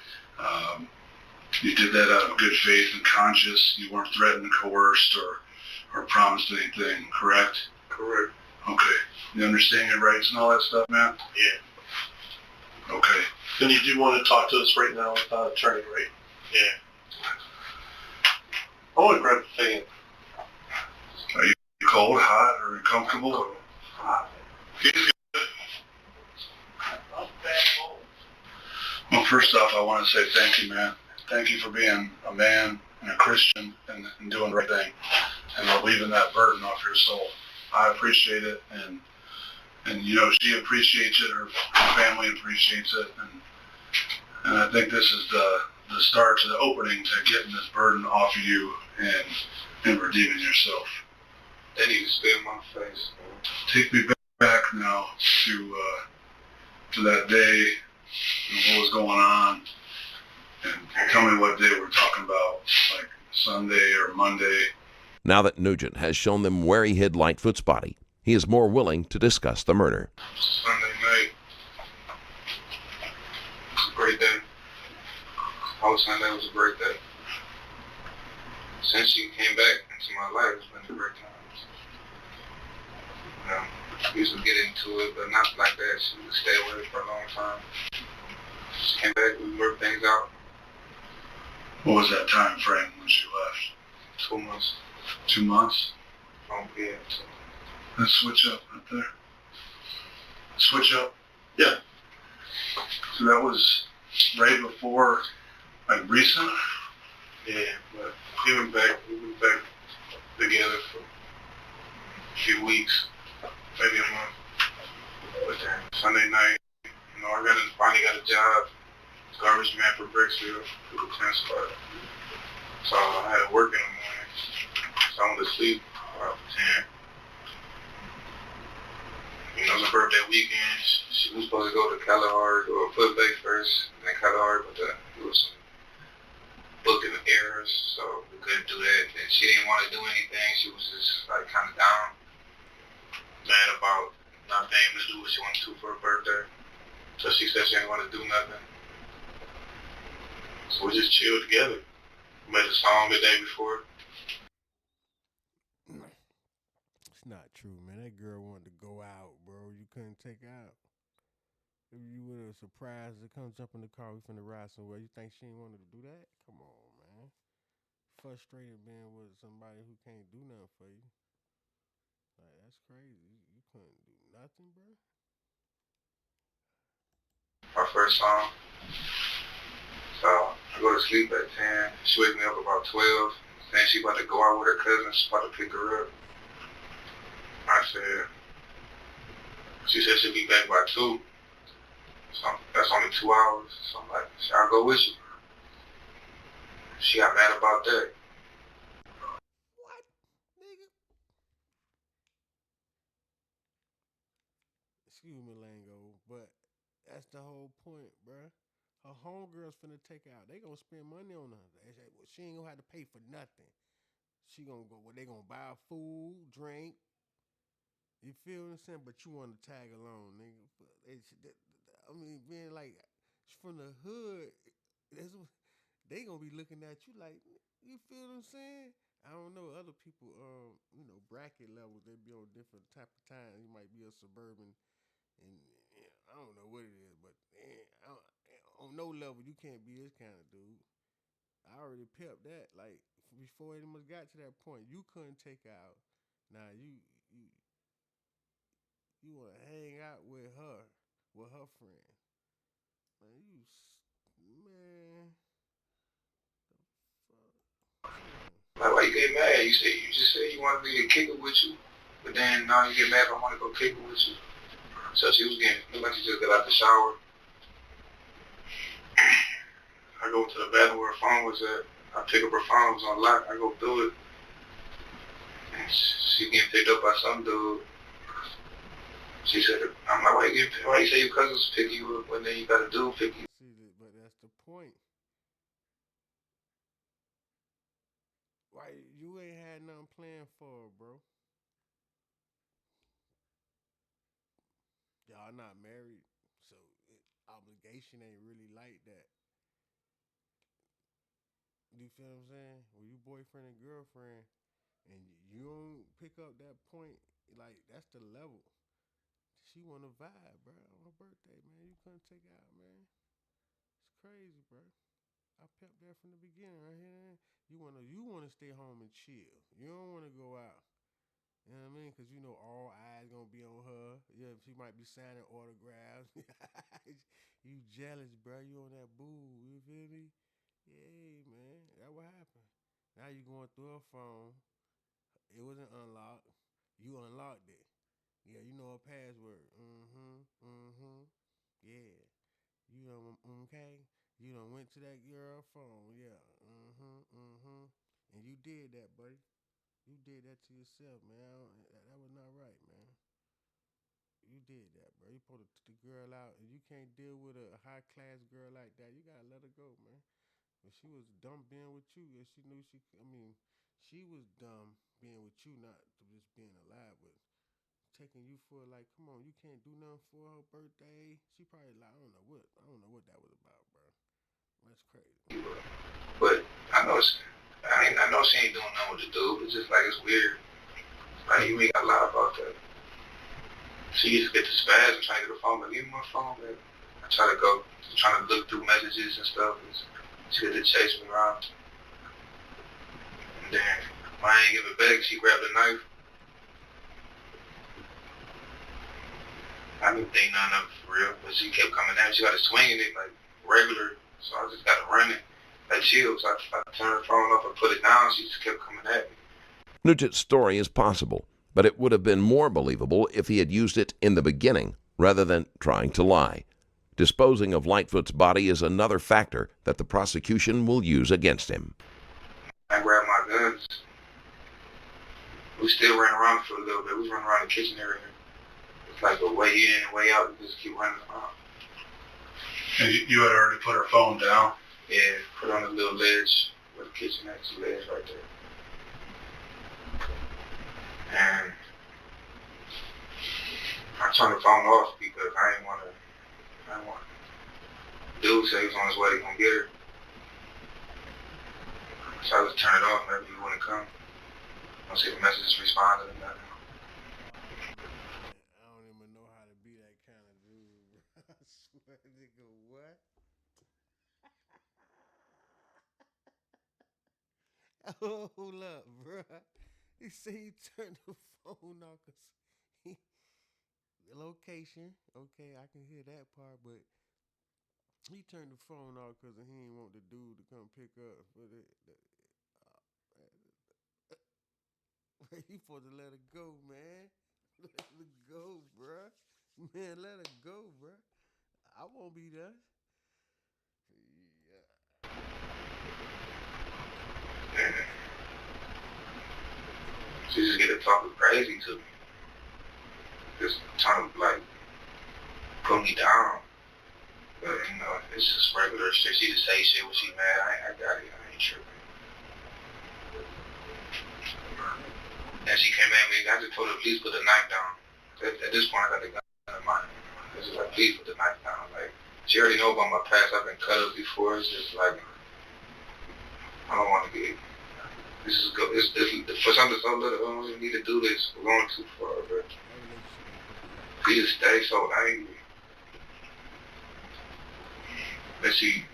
Speaker 6: you did that out of good faith and conscious. You weren't threatened, coerced, or promised anything, correct?
Speaker 8: Correct.
Speaker 6: Okay. You understand your rights and all that stuff, man?
Speaker 8: Yeah.
Speaker 6: Okay.
Speaker 8: And you do want to talk to us right now without an attorney, right? Yeah. I want to grab the fan.
Speaker 6: Are you cold, hot, or uncomfortable?
Speaker 8: Hot.
Speaker 6: Well, first off, I want to say thank you, man. Thank you for being a man and a Christian and doing the right thing and leaving that burden off your soul. I appreciate it, and you know, she appreciates it, her family appreciates it, and I think this is the start to the opening to getting this burden off of you and redeeming yourself.
Speaker 7: They need to spit in my face.
Speaker 6: Take me back now to that day and what was going on, and tell me what day we're talking about, like Sunday or Monday.
Speaker 5: Now that Nugent has shown them where he hid Lightfoot's body, he is more willing to discuss the murder.
Speaker 7: Sunday night. It was a great day. Whole Sunday was a great day. Since she came back into my life, it's been a great time. You know, we used to get into it, but not like that. She would stay with it for a long time. She came back, we worked things out.
Speaker 6: What was that time frame when she left?
Speaker 7: 2 months.
Speaker 6: 2 months?
Speaker 7: Yeah.
Speaker 6: Let's switch up right there. Switch up?
Speaker 8: Yeah.
Speaker 6: So that was right before, like, recent?
Speaker 7: Yeah, but we went back together for a few weeks, maybe a month. But then Sunday night, you know, I finally got a job, garbage man for Bricksville, for the 10 spot. So I had to work in the morning. So I went to sleep around 10. You know, it was a birthday weekend. She was supposed to go to Kalahari or Foot Bay first, and then Kalahari, but it was some booking errors, so we couldn't do that. And she didn't want to do anything. She was just like kind of down, mad about not being able to do what she wanted to for her birthday. So she said she didn't want to do nothing. So we just chilled together. We made a song the day before.
Speaker 1: It's not true, man. That girl wanted to go out, bro. You couldn't take her out. If you would have surprised her, come jump in the car, we finna ride somewhere. You think she ain't wanted to do that? Come on, man. Frustrated being with somebody who can't do nothing for you. Like, that's crazy. You couldn't do nothing, bro.
Speaker 7: My first song. So I go to sleep at 10. She wakes me up about 12. Then she about to go out with her cousin. She's about to pick her up. I said, she said she'll be back by 2. So that's only 2 hours. So I'm like, I'll go with you. She got mad about that.
Speaker 1: What, nigga? Excuse me, Lango, but that's the whole point, bruh. Her homegirls finna take her out. They gonna spend money on her. She ain't gonna have to pay for nothing. She gonna go. Well, they gonna buy food, drink. You feel what I'm saying? But you want to tag along, nigga. I mean, being like from the hood, that's they gonna be looking at you like, you feel what I'm saying? I don't know other people, bracket levels. They be on different type of time. You might be a suburban, and I don't know what it is, but on no level you can't be this kind of dude. I already pepped that. Like before it almost got to that point, you couldn't take her out. Now you want to hang out with her friend. Man, man, the fuck.
Speaker 7: Like, why you get mad? You just said you wanted me to kick it with you, but then now you get mad if I want to go kick it with you. So she was looked like she just got out the shower. I go to the bathroom where her phone was at. I pick up her phone, it was on lock. I go through it. And she getting picked up by some dude. She said, I'm like, why you say your cousins pick you up when then you got a dude pick you?
Speaker 1: See, but that's the point. Why you ain't had nothing planned for her, bro? Y'all not married, so obligation ain't really like that. You feel what I'm saying? When you boyfriend and girlfriend, and you don't pick up that point, like that's the level. She wanna vibe, bro. On her birthday, man. You couldn't take her out, man. It's crazy, bro. I pepped that from the beginning, right here. You wanna stay home and chill. You don't wanna go out. You know what I mean? Because you know all eyes gonna be on her. Yeah, she might be signing autographs. You jealous, bro. You on that boo. You feel me? Yeah, man. That what happened. Now you going through her phone. It wasn't unlocked. You unlocked it. Yeah, you know her password. Yeah. You know, okay? You done went to that girl phone. Yeah. And you did that, buddy. You did that to yourself, man. That was not right, man. You did that, bro. You pulled the girl out, and you can't deal with a high class girl like that. You gotta let her go, man. But she was dumb being with you, and she knew she was dumb being with you, not just being alive, but taking you for like, come on, you can't do nothing for her birthday. She probably like, I don't know what that was about, bro. That's crazy.
Speaker 7: But I know she ain't doing nothing with the dude. It's just like it's weird. Like you ain't got a lot about that. She used to get the spaz and trying to get the phone, but give me my phone, baby. I try to go, trying to look through messages and stuff. She had to chase me around. And then when I ain't give it back, she grabbed a knife. I didn't think nothing of it for real, but she kept coming at me. She got to swinging it like regular, so I just got to run it. Like chill, so I turned the phone off and put it down. She just kept coming at me.
Speaker 5: Nugent's story is possible, but it would have been more believable if he had used it in the beginning rather than trying to lie. Disposing of Lightfoot's body is another factor that the prosecution will use against him.
Speaker 7: I grabbed my guns. We still ran around for a little bit. We was running around the kitchen area. It's like a way in and way out. We just keep running around.
Speaker 6: And you had already put her phone down?
Speaker 7: Yeah, put on the little ledge where the kitchen is, the ledge right there. And I turned the phone off because I didn't want to. Dude said he was on his way to come get her. So I just turned it off. Maybe he wouldn't come. I don't see the messages responded or nothing.
Speaker 1: I don't even know how to be that kind of dude. I swear, nigga, what? Hold up, bruh. He said he turned the phone off because he the location. Okay, I can hear that part, but he turned the phone off because he didn't want the dude to come pick up. But he supposed to let her go, man. Let her go, bruh. Man, let her go, bruh. I won't be there. Yeah.
Speaker 7: She just get to talking crazy to me. Just trying to like put me down. But you know, it's just regular shit. She just say shit when she mad. I got it. I ain't tripping. And she came at me. I just told her please put the knife down. At this point, I got the gun in my hand. It's just like please put the knife down. Like she already know about my past. I've been cut up before. It's just like I don't want to get. This is good. It's for something so little. I don't really need to do this. We're going too far, but she just stay so angry. Then she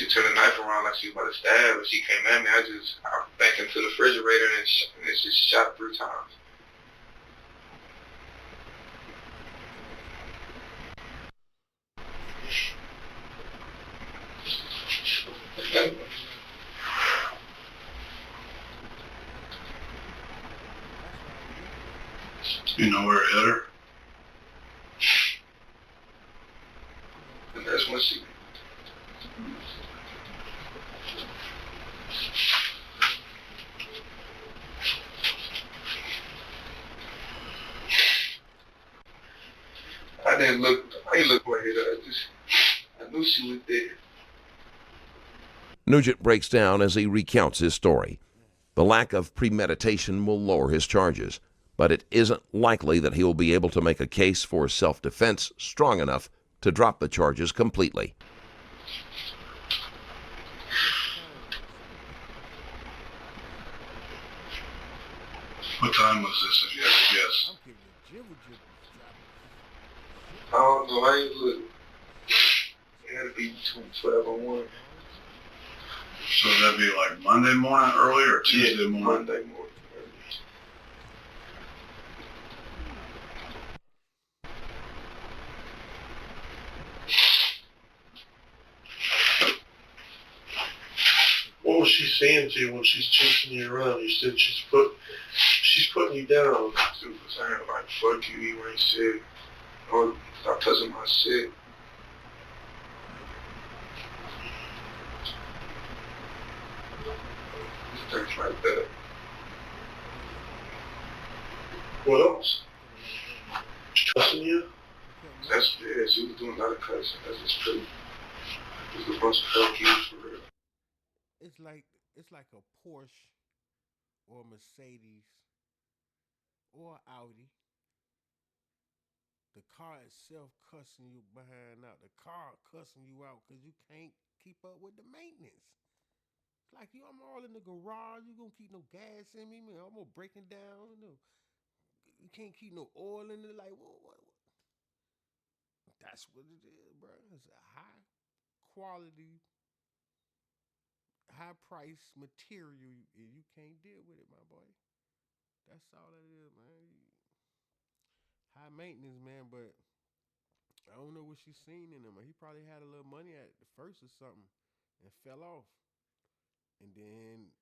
Speaker 7: turned the knife around like she was about to stab, and she came at me. I backed into the refrigerator and it just shot 3 times. You know where it hit her? And that's when she. I didn't look where it hit her. I knew she was dead.
Speaker 5: Nugent breaks down as he recounts his story. The lack of premeditation will lower his charges, but it isn't likely that he will be able to make a case for self-defense strong enough to drop the charges completely.
Speaker 6: What time was this, if you had to guess?
Speaker 7: I don't know. I ain't look. It had to be between 12 and 1.
Speaker 6: So that'd be like Monday morning early or Tuesday morning?
Speaker 7: Monday morning. What was she saying to you when she's chasing you around? You said she's putting you down. She was saying like, fuck you, you ain't shit. Or stop touching my shit. Things like that. What else? She cussing you? That's, yeah, she was doing a lot of cussing. That's just true. There's a bunch of hell cues for real.
Speaker 1: It's like a Porsche or a Mercedes or Audi. The car itself cussing you behind out. The car cussing you out because you can't keep up with the maintenance. It's like I'm all in the garage. You gonna keep no gas in me, man? I'm gonna breaking down. You can't keep no oil in it. Like what? That's what it is, bro. It's a high quality, high price material, and you can't deal with it, my boy. That's all it is, man. High maintenance, man, but I don't know what she's seen in him. He probably had a little money at the first or something and fell off. And then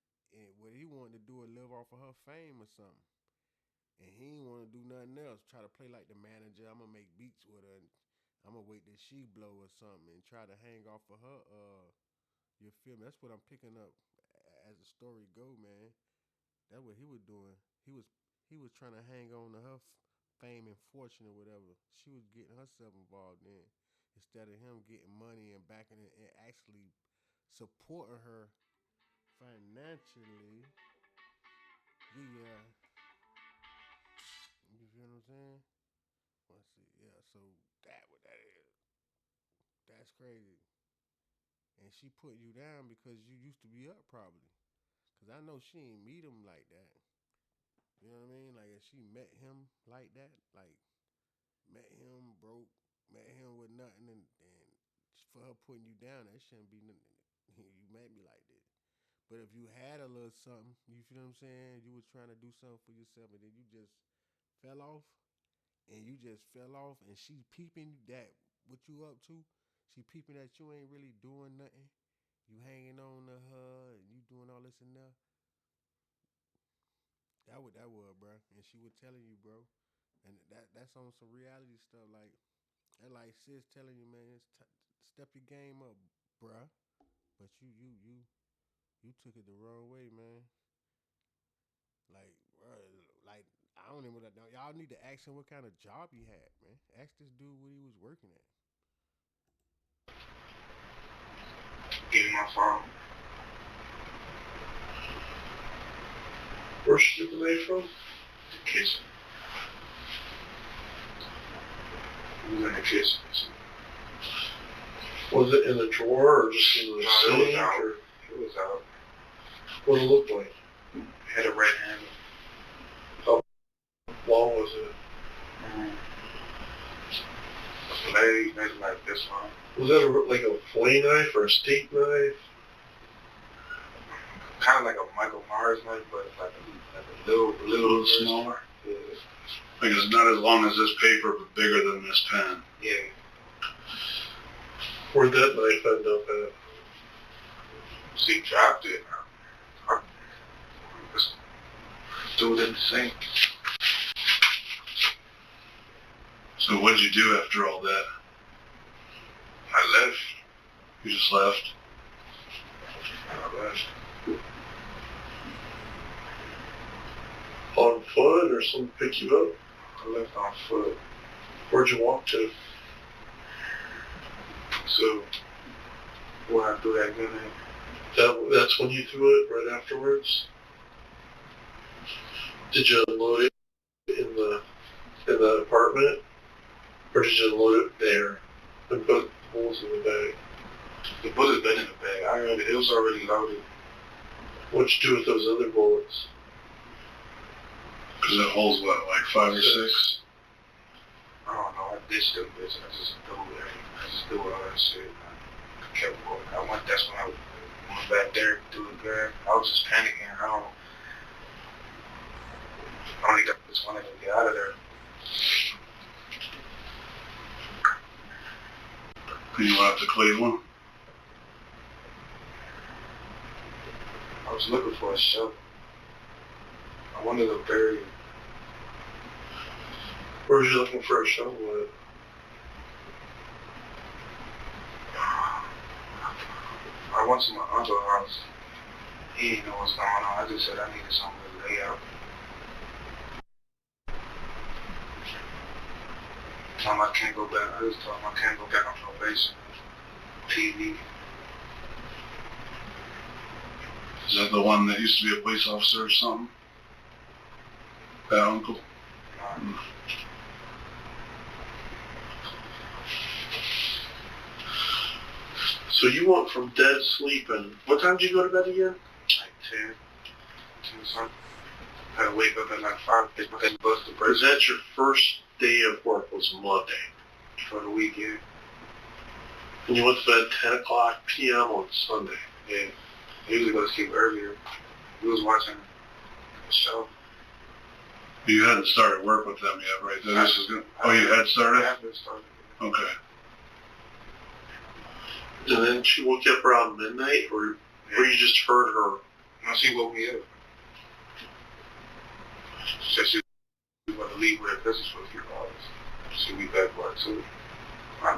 Speaker 1: what he wanted to do is live off of her fame or something. And he didn't want to do nothing else. Try to play like the manager. I'm gonna make beats with her and I'm gonna wait till she blow or something and try to hang off of her. You feel me? That's what I'm picking up as the story go, man. That's what he was doing. He was trying to hang on to her fame and fortune or whatever. She was getting herself involved in instead of him getting money and backing it and actually supporting her financially. Yeah, you feel what I'm saying? Let's see. Yeah, so what that is. That's crazy. And she put you down because you used to be up probably. Cause I know she ain't meet him like that. You know what I mean? Like if she met him like that, like met him broke, met him with nothing, and for her putting you down, that shouldn't be nothing. You made me like this. But if you had a little something, you feel what I'm saying? You was trying to do something for yourself, and then you just fell off, and she peeping that what you up to. She peeping that you ain't really doing nothing. You hanging on to her, and you doing all this and that. That was, bro. And she was telling you, bro. And that's on some reality stuff. That like sis telling you, man, step your game up, bruh. But you took it the wrong way, man. Like, bruh, like I don't even know. Y'all need to ask him what kind of job he had, man. Ask this dude what he was working at.
Speaker 7: Give me my phone.
Speaker 8: Where's she get the knife from?
Speaker 7: The kitchen. It was in the kitchen.
Speaker 8: Was it in the drawer or just in the sink?
Speaker 7: It was out. It was out.
Speaker 8: What did it look like?
Speaker 7: It had a red handle.
Speaker 8: How long was it?
Speaker 7: A blade, maybe like this long.
Speaker 8: Was that like a fillet knife or a steak knife?
Speaker 7: Kind of like a Michael Myers knife, but it's like a little smaller. Yeah.
Speaker 6: Like it's not as long as this paper, but bigger than this pen.
Speaker 7: Yeah.
Speaker 8: Where'd that knife end up at?
Speaker 7: She dropped it. I just threw it in the sink.
Speaker 6: So what'd you do after all that?
Speaker 7: I left.
Speaker 6: You just left?
Speaker 7: I left.
Speaker 8: On foot or someone pick you up?
Speaker 7: I left on foot.
Speaker 8: Where'd you walk to?
Speaker 7: So, where I threw that gun at.
Speaker 8: That's when you threw it, right afterwards? Did you unload it in the apartment? Or did you unload it there and put holes in the bag?
Speaker 7: The bullet's been in the bag. It was already loaded.
Speaker 8: What'd you do with those other bullets?
Speaker 6: Because it holds what, like 5 or 6?
Speaker 7: I don't know. I ditched them bitch. I just threw all that shit. I kept going. That's when I went back there to do it again. I was just panicking. I only just wanted to get out of there.
Speaker 6: And you went up to Cleveland?
Speaker 7: I was looking for a shovel. I wanted to bury it.
Speaker 8: Where was you looking for a shovel at?
Speaker 7: I went to my uncle's house. He didn't know what's going on. I just said I needed something to lay out. Told him I can't go back. I just told him I can't go back on probation. TV.
Speaker 6: Is that the one that used to be a police officer or something? That uncle?
Speaker 8: So you went from dead sleeping. What time did you go to bed again?
Speaker 7: Like 10. 10 something. I had to wake up at like 5, take my bus to break.
Speaker 8: Was that your first day of work was Monday?
Speaker 7: For the weekend.
Speaker 8: And you went to bed 10 o'clock p.m. on Sunday?
Speaker 7: Yeah. I usually go to sleep earlier. We was watching the show.
Speaker 6: You hadn't started work with them yet, right? You had started?
Speaker 7: I have been started.
Speaker 6: Okay.
Speaker 8: And then she woke you up around midnight, or you just heard her?
Speaker 7: No, she woke me up. She said she was going to leave with her business for a few hours. She'll be back by 2. I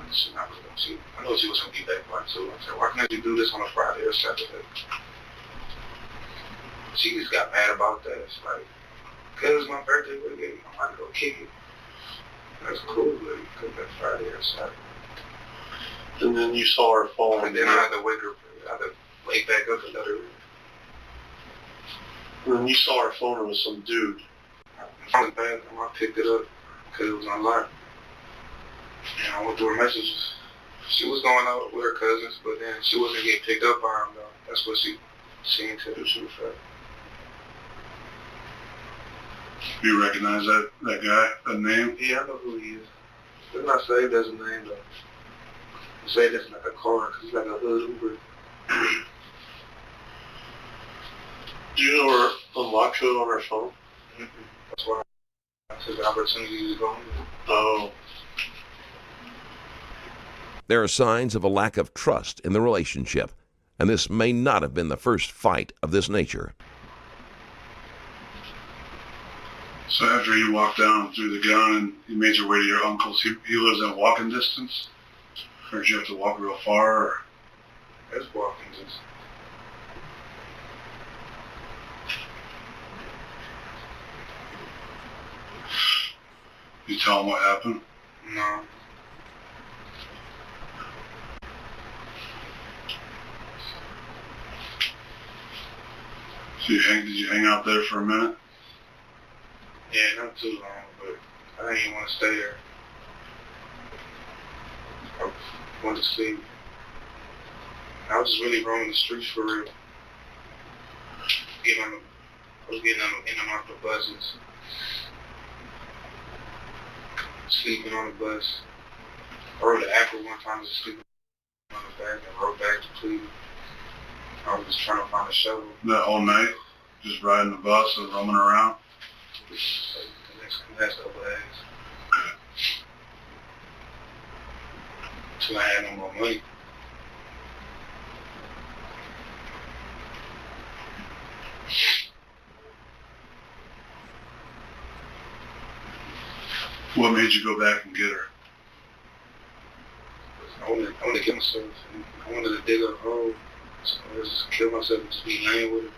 Speaker 7: know she was going to be back by 2. I said, why can't you do this on a Friday or Saturday? She just got mad about that. It's like, because it was my birthday weekend, I'm about to go kick it. That's cool, but because that's Friday or Saturday.
Speaker 8: And then you saw her phone.
Speaker 7: And then I had to wake her. I had to wake back up and let her.
Speaker 8: And then you saw her phone with some dude.
Speaker 7: I was bad. I picked it up because it was unlocked. And I went through her messages. She was going out with her cousins, but then she wasn't getting picked up by him though. That's what she seemed to do. She was right.
Speaker 6: You recognize that guy, that name?
Speaker 7: Yeah, I know who he is. It's not saved as a name though. It's saved as like a car, because he's like a hood Uber.
Speaker 8: Do you know her unlock code on her phone?
Speaker 7: Mm-hmm. That's why I took the opportunity to go home.
Speaker 8: Oh.
Speaker 5: There are signs of a lack of trust in the relationship, and this may not have been the first fight of this nature.
Speaker 6: So after you walked down through the gun and you made your way to your uncle's, he lives in walking distance? Or did you have to walk real far? Or?
Speaker 7: That's walking distance.
Speaker 6: You tell him what happened?
Speaker 7: No.
Speaker 6: So did you hang out there for a minute?
Speaker 7: Yeah, not too long, but I didn't even want to stay there. I wanted to sleep. I was just really roaming the streets for real. I was getting in and out the buses. Sleeping on the bus. I rode the Acura one time, just sleeping on the back and rode back to Cleveland. I was just trying to find a shovel.
Speaker 6: That whole night? Just riding the bus and roaming around?
Speaker 7: The next couple of days. Until I had no more money.
Speaker 6: What made you go back and get her?
Speaker 7: I wanted to kill myself. I wanted to dig a hole. So I just kill myself and just be laying with her.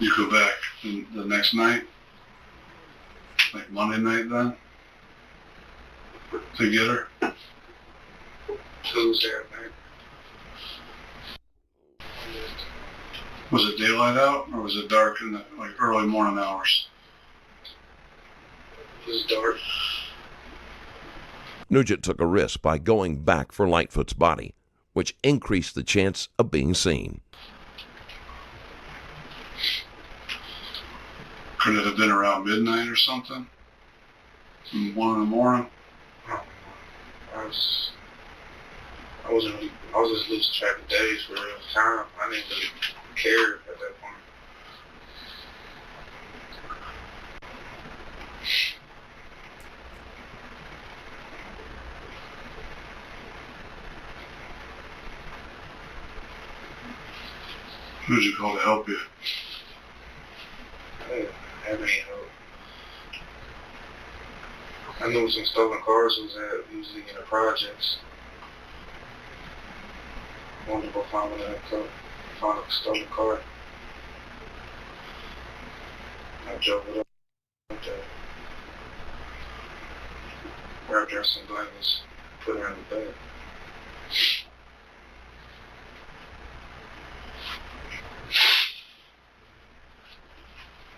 Speaker 6: You go back the next night? Like Monday night then? To get her?
Speaker 7: Tuesday at night.
Speaker 6: Was it daylight out or was it dark in the early morning hours?
Speaker 7: It was dark.
Speaker 5: Nugent took a risk by going back for Lightfoot's body, which increased the chance of being seen.
Speaker 6: Could it have been around midnight or something? 1 in the morning?
Speaker 7: I was just losing track of days for real time. I didn't really care at that point.
Speaker 6: Who'd you call to help you?
Speaker 7: I didn't have any help. I knew some stolen cars was usually in the projects. I wanted to go find one of them, find a stolen car. I drove it up there, wrapped her in some blankets, put her in the bed.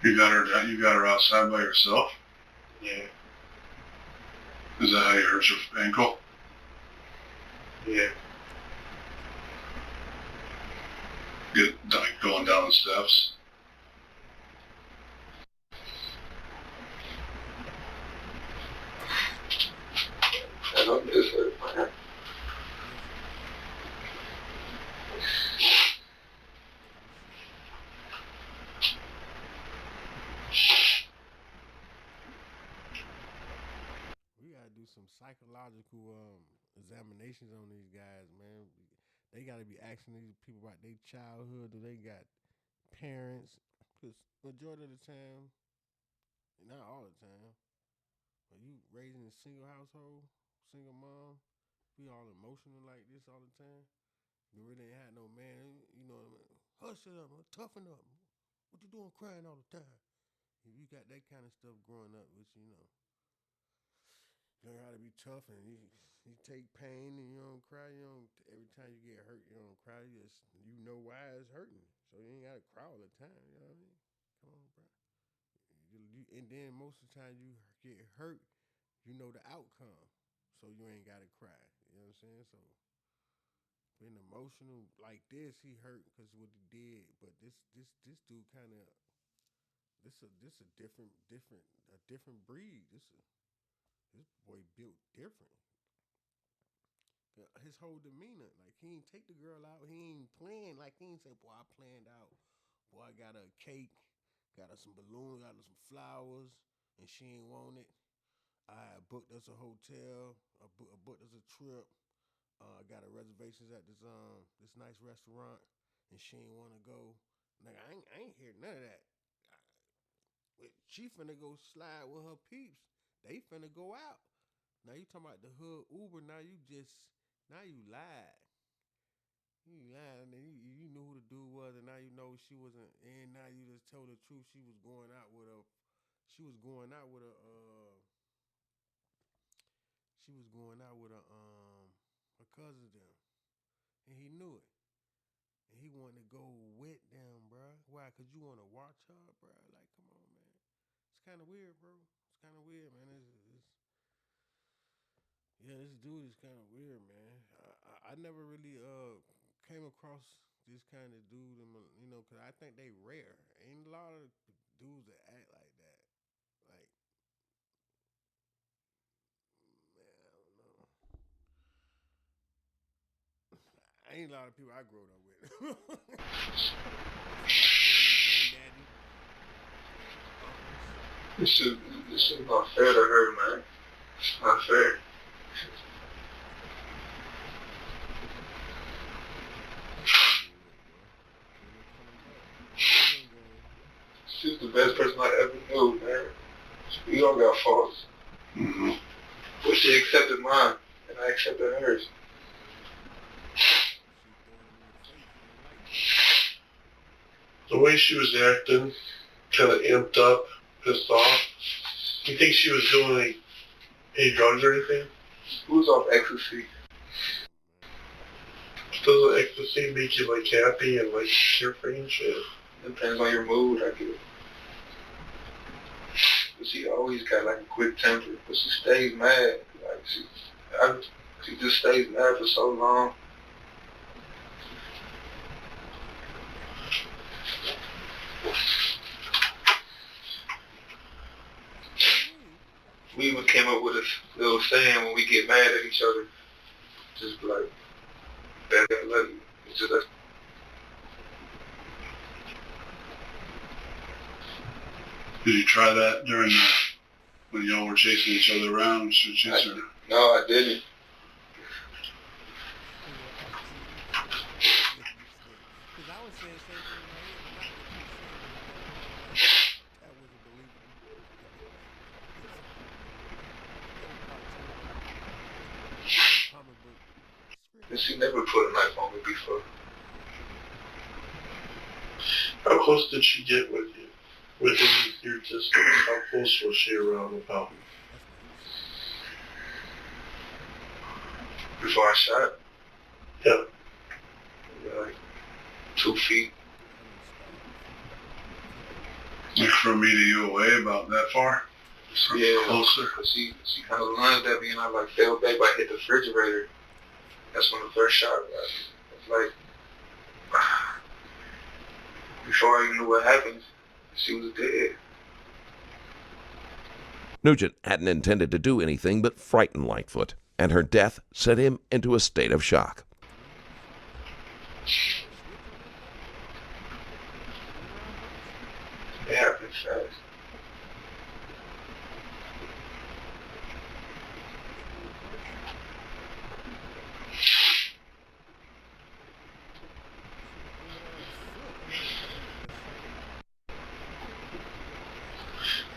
Speaker 6: You got her outside by yourself?
Speaker 7: Yeah,
Speaker 6: Is that how you hurt your ankle?
Speaker 7: yeah.
Speaker 6: Going down the steps?
Speaker 7: I don't miss her, man.
Speaker 1: We gotta do some psychological examinations on these guys, man. They gotta be asking these people about their childhood. Do they got parents? Because majority of the time, not all the time, but you raising a single household, single mom, be all emotional like this all the time. You really ain't had no man, you know, hush it up, man, toughen up. What you doing crying all the time? If you got that kind of stuff growing up, which learn how to be tough and you take pain and you don't cry. You don't every time you get hurt, you don't cry. You know why it's hurting, so you ain't gotta cry all the time. You know what I mean? Come on, bro. And then most of the time you get hurt, you know the outcome, so you ain't gotta cry. You know what I'm saying? So being emotional like this, he hurt because what he did. But this dude kind of this a different breed. This boy built different. His whole demeanor, like he ain't take the girl out. He ain't playing like he ain't say, "Boy, I planned out. Boy, I got her a cake, got her some balloons, got her some flowers, and she ain't want it. I booked us a hotel. I booked us a trip. Got her reservations at this nice restaurant, and she ain't want to go. Like I ain't hear none of that. She finna go slide with her peeps. They finna go out. Now you talking about the hood Uber. Now you lied. You lied, and then you knew who the dude was, and now you know she wasn't. And now you just told the truth. She was going out with a. She was going out with a. She was going out with her cousin them, and he knew it, and he wanted to go with them, bro. Why? Cause you want to watch her, bro. Like, come on, man. It's kind of weird, bro. It's kind of weird, man. Yeah, this dude is kind of weird, man. I never really came across this kind of dude, cause I think they rare. Ain't a lot of dudes that act like that. Like, man, I don't know. Ain't a lot of people I grew up with. Granddaddy, uncles.
Speaker 7: This is not fair to her, man. It's not fair. She's the best person I ever knew, man. We all got faults. Mm-hmm. But she accepted mine, and I accepted hers. The way she was acting, kind of amped up, pissed off. You think she was doing any drugs or anything? She was off ecstasy. Doesn't ecstasy make you like happy and like carefree and shit? Depends on your mood, I guess. But she always got like a quick temper, but she stays mad. Like she just stays mad for so long. We even came up with a little saying when we get mad at each other. Just be like, "Baby, I love you." It's just like, did you try that during when y'all were chasing each other around? No, I didn't.
Speaker 1: Because I was saying the same thing in my head, but not what you were saying. But I was like, that wasn't believable. You know, cartoon, comic book script.
Speaker 7: She never put a knife on me before. How close did she get with you? Within your distance? How close was she around about?
Speaker 1: That's what he said.
Speaker 7: Before I shot? Yeah. Like 2 feet. Like from me to you away about that far? Yeah. Closer? She kind of lunged at me and I like fell back, but I hit the refrigerator. That's when the first shot was. It's like, before I even knew what happened, she was dead.
Speaker 5: Nugent hadn't intended to do anything but frighten Lightfoot, and her death set him into a state of shock.
Speaker 7: It happened fast.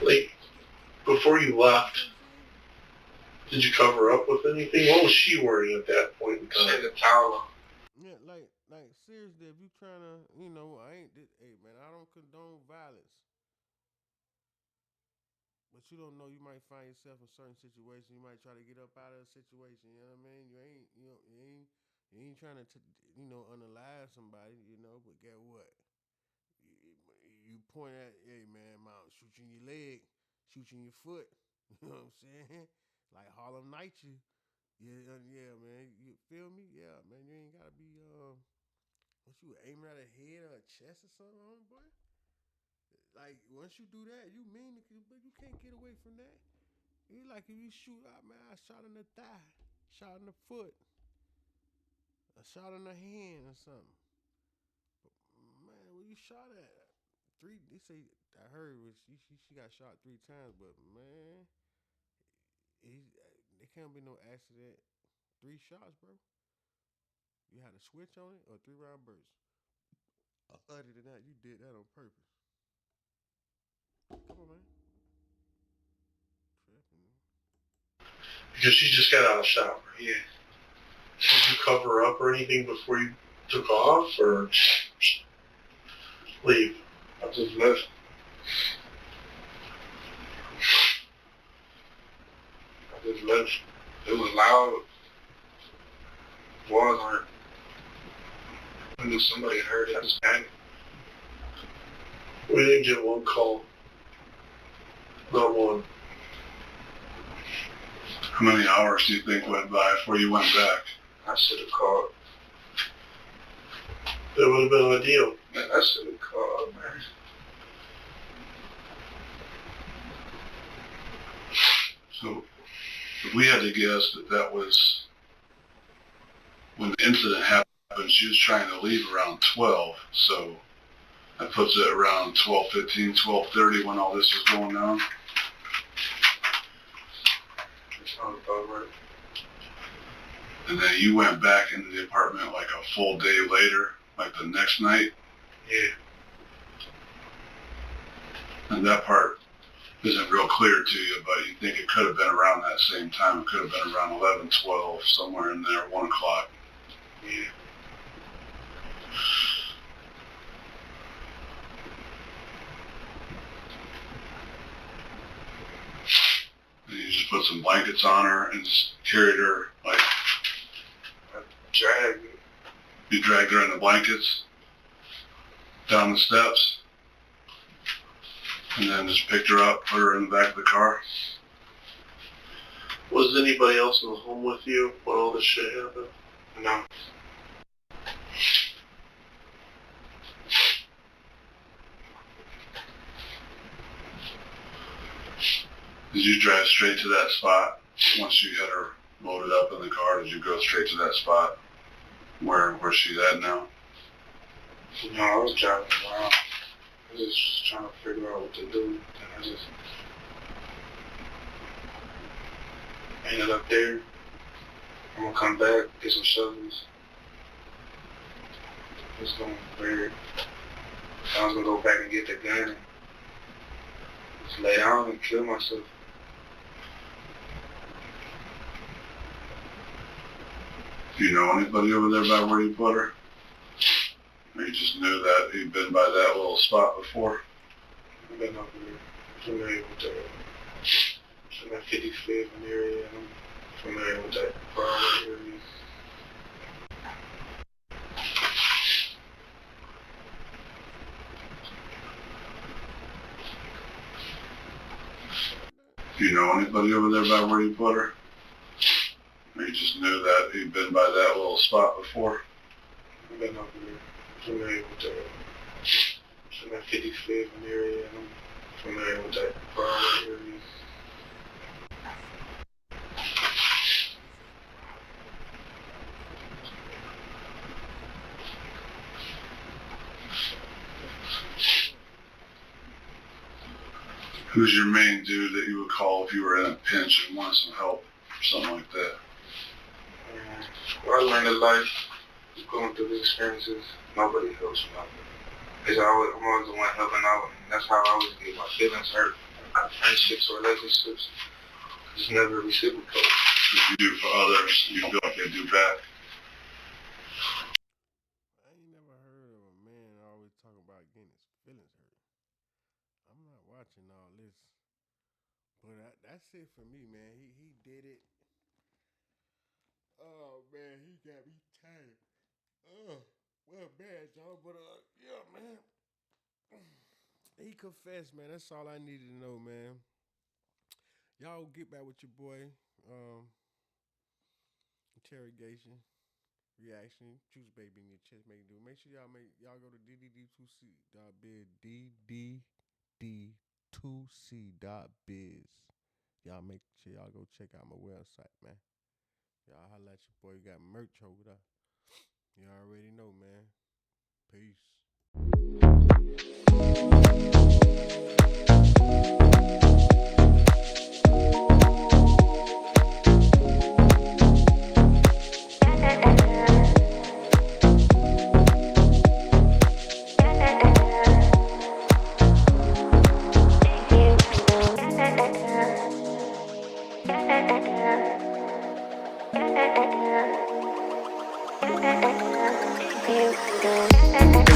Speaker 7: Like, before you left, did you cover up with anything? What was she wearing at that point in time? She had a towel on.
Speaker 1: Yeah, like seriously, if you trying to, hey man, I don't condone violence. But you don't know, you might find yourself in certain situations. You might try to get up out of a situation. You know what I mean? You ain't trying to, unalive somebody. But get what? You point at, hey man, mount, shoot you in your leg, shoot you in your foot. You know what I'm saying? Like Harlem Night, you. Yeah, man. You feel me? Yeah, man. You ain't gotta be what you aiming at a head or a chest or something, boy. like once you do that, you mean it, but you can't get away from that. You like if you shoot out, man. I shot in the thigh, shot in the foot, a shot in the hand or something. Man, where you shot at? Three. They say I heard was she got shot 3 times, but man, he there can't be no accident. 3 shots, bro. You had a switch on it or 3 round burst. Other than that, you did that on purpose. Come on, man. Tripping.
Speaker 8: Because she just got out of the shower.
Speaker 7: Yeah.
Speaker 8: Did you cover up or anything before you took off, or leave?
Speaker 7: I just left. I just left. It was loud. Walls hurt. I knew somebody heard it. I just panicked.
Speaker 8: We didn't get one call. Not one.
Speaker 6: How many hours do you think went by before you went back?
Speaker 7: I should have called.
Speaker 8: That would have been ideal.
Speaker 7: Man, I should have called, man.
Speaker 6: So if we had to guess that was when the incident happened, she was trying to leave around 12. So that puts it around 12:15, 12:30 when all this was going down.
Speaker 7: That sounds about right.
Speaker 6: And then you went back into the apartment like a full day later, like the next night.
Speaker 7: Yeah.
Speaker 6: And that part isn't real clear to you, but you think it could have been around that same time. It could have been around 11, 12, somewhere in there, 1 o'clock.
Speaker 7: Yeah.
Speaker 6: And you just put some blankets on her and just carried her, like,
Speaker 7: I dragged it.
Speaker 6: you dragged her in the blankets down the steps and then just picked her up, put her in the back of the car.
Speaker 8: Was anybody else in the home with you when all this shit happened?
Speaker 7: No.
Speaker 6: Did you drive straight to that spot once you had her loaded up in the car? Did you go straight to that spot where she's at now?
Speaker 7: No, I was driving around. I was just trying to figure out what to do. And I just ended up there. I'm gonna come back, get some shovels. It's going weird. I was gonna go back and get the gun and just lay down and kill myself.
Speaker 6: Do you know anybody over there about where you put her? Or you just knew that you'd been by that little spot before?
Speaker 7: I've been over there, familiar with the 55th area. I'm familiar with that Broadway area.
Speaker 6: Do you know anybody over there about where you put her? Or you just knew that you'd been by that little spot before?
Speaker 7: I've been over there, familiar with the 55th area. I'm familiar with that Broadway area.
Speaker 6: Who's your main dude that you would call if you were in a pinch and wanted some help or something like that?
Speaker 7: Well, I learned in life, going through the experiences, nobody helps me out. I'm always the one helping out, and that's how I always get my feelings hurt. Friendships or relationships, just never reciprocate.
Speaker 6: If you do for others, you feel like they do back.
Speaker 1: I ain't never heard of a man always talking about getting his feelings hurt. I'm not watching all this, but that's it for me, man. He did it. Oh man, he got me tired. Well, bad, John, but yeah, man. He confessed, man. That's all I needed to know, man. Y'all get back with your boy. Interrogation, reaction, juice baby in your chest, make do. Make sure y'all go to DDD2C. Bid DD D2C.biz. Y'all make sure y'all go check out my website, man. Y'all holla at your boy. Got merch over there. You already know, man. Peace.
Speaker 2: You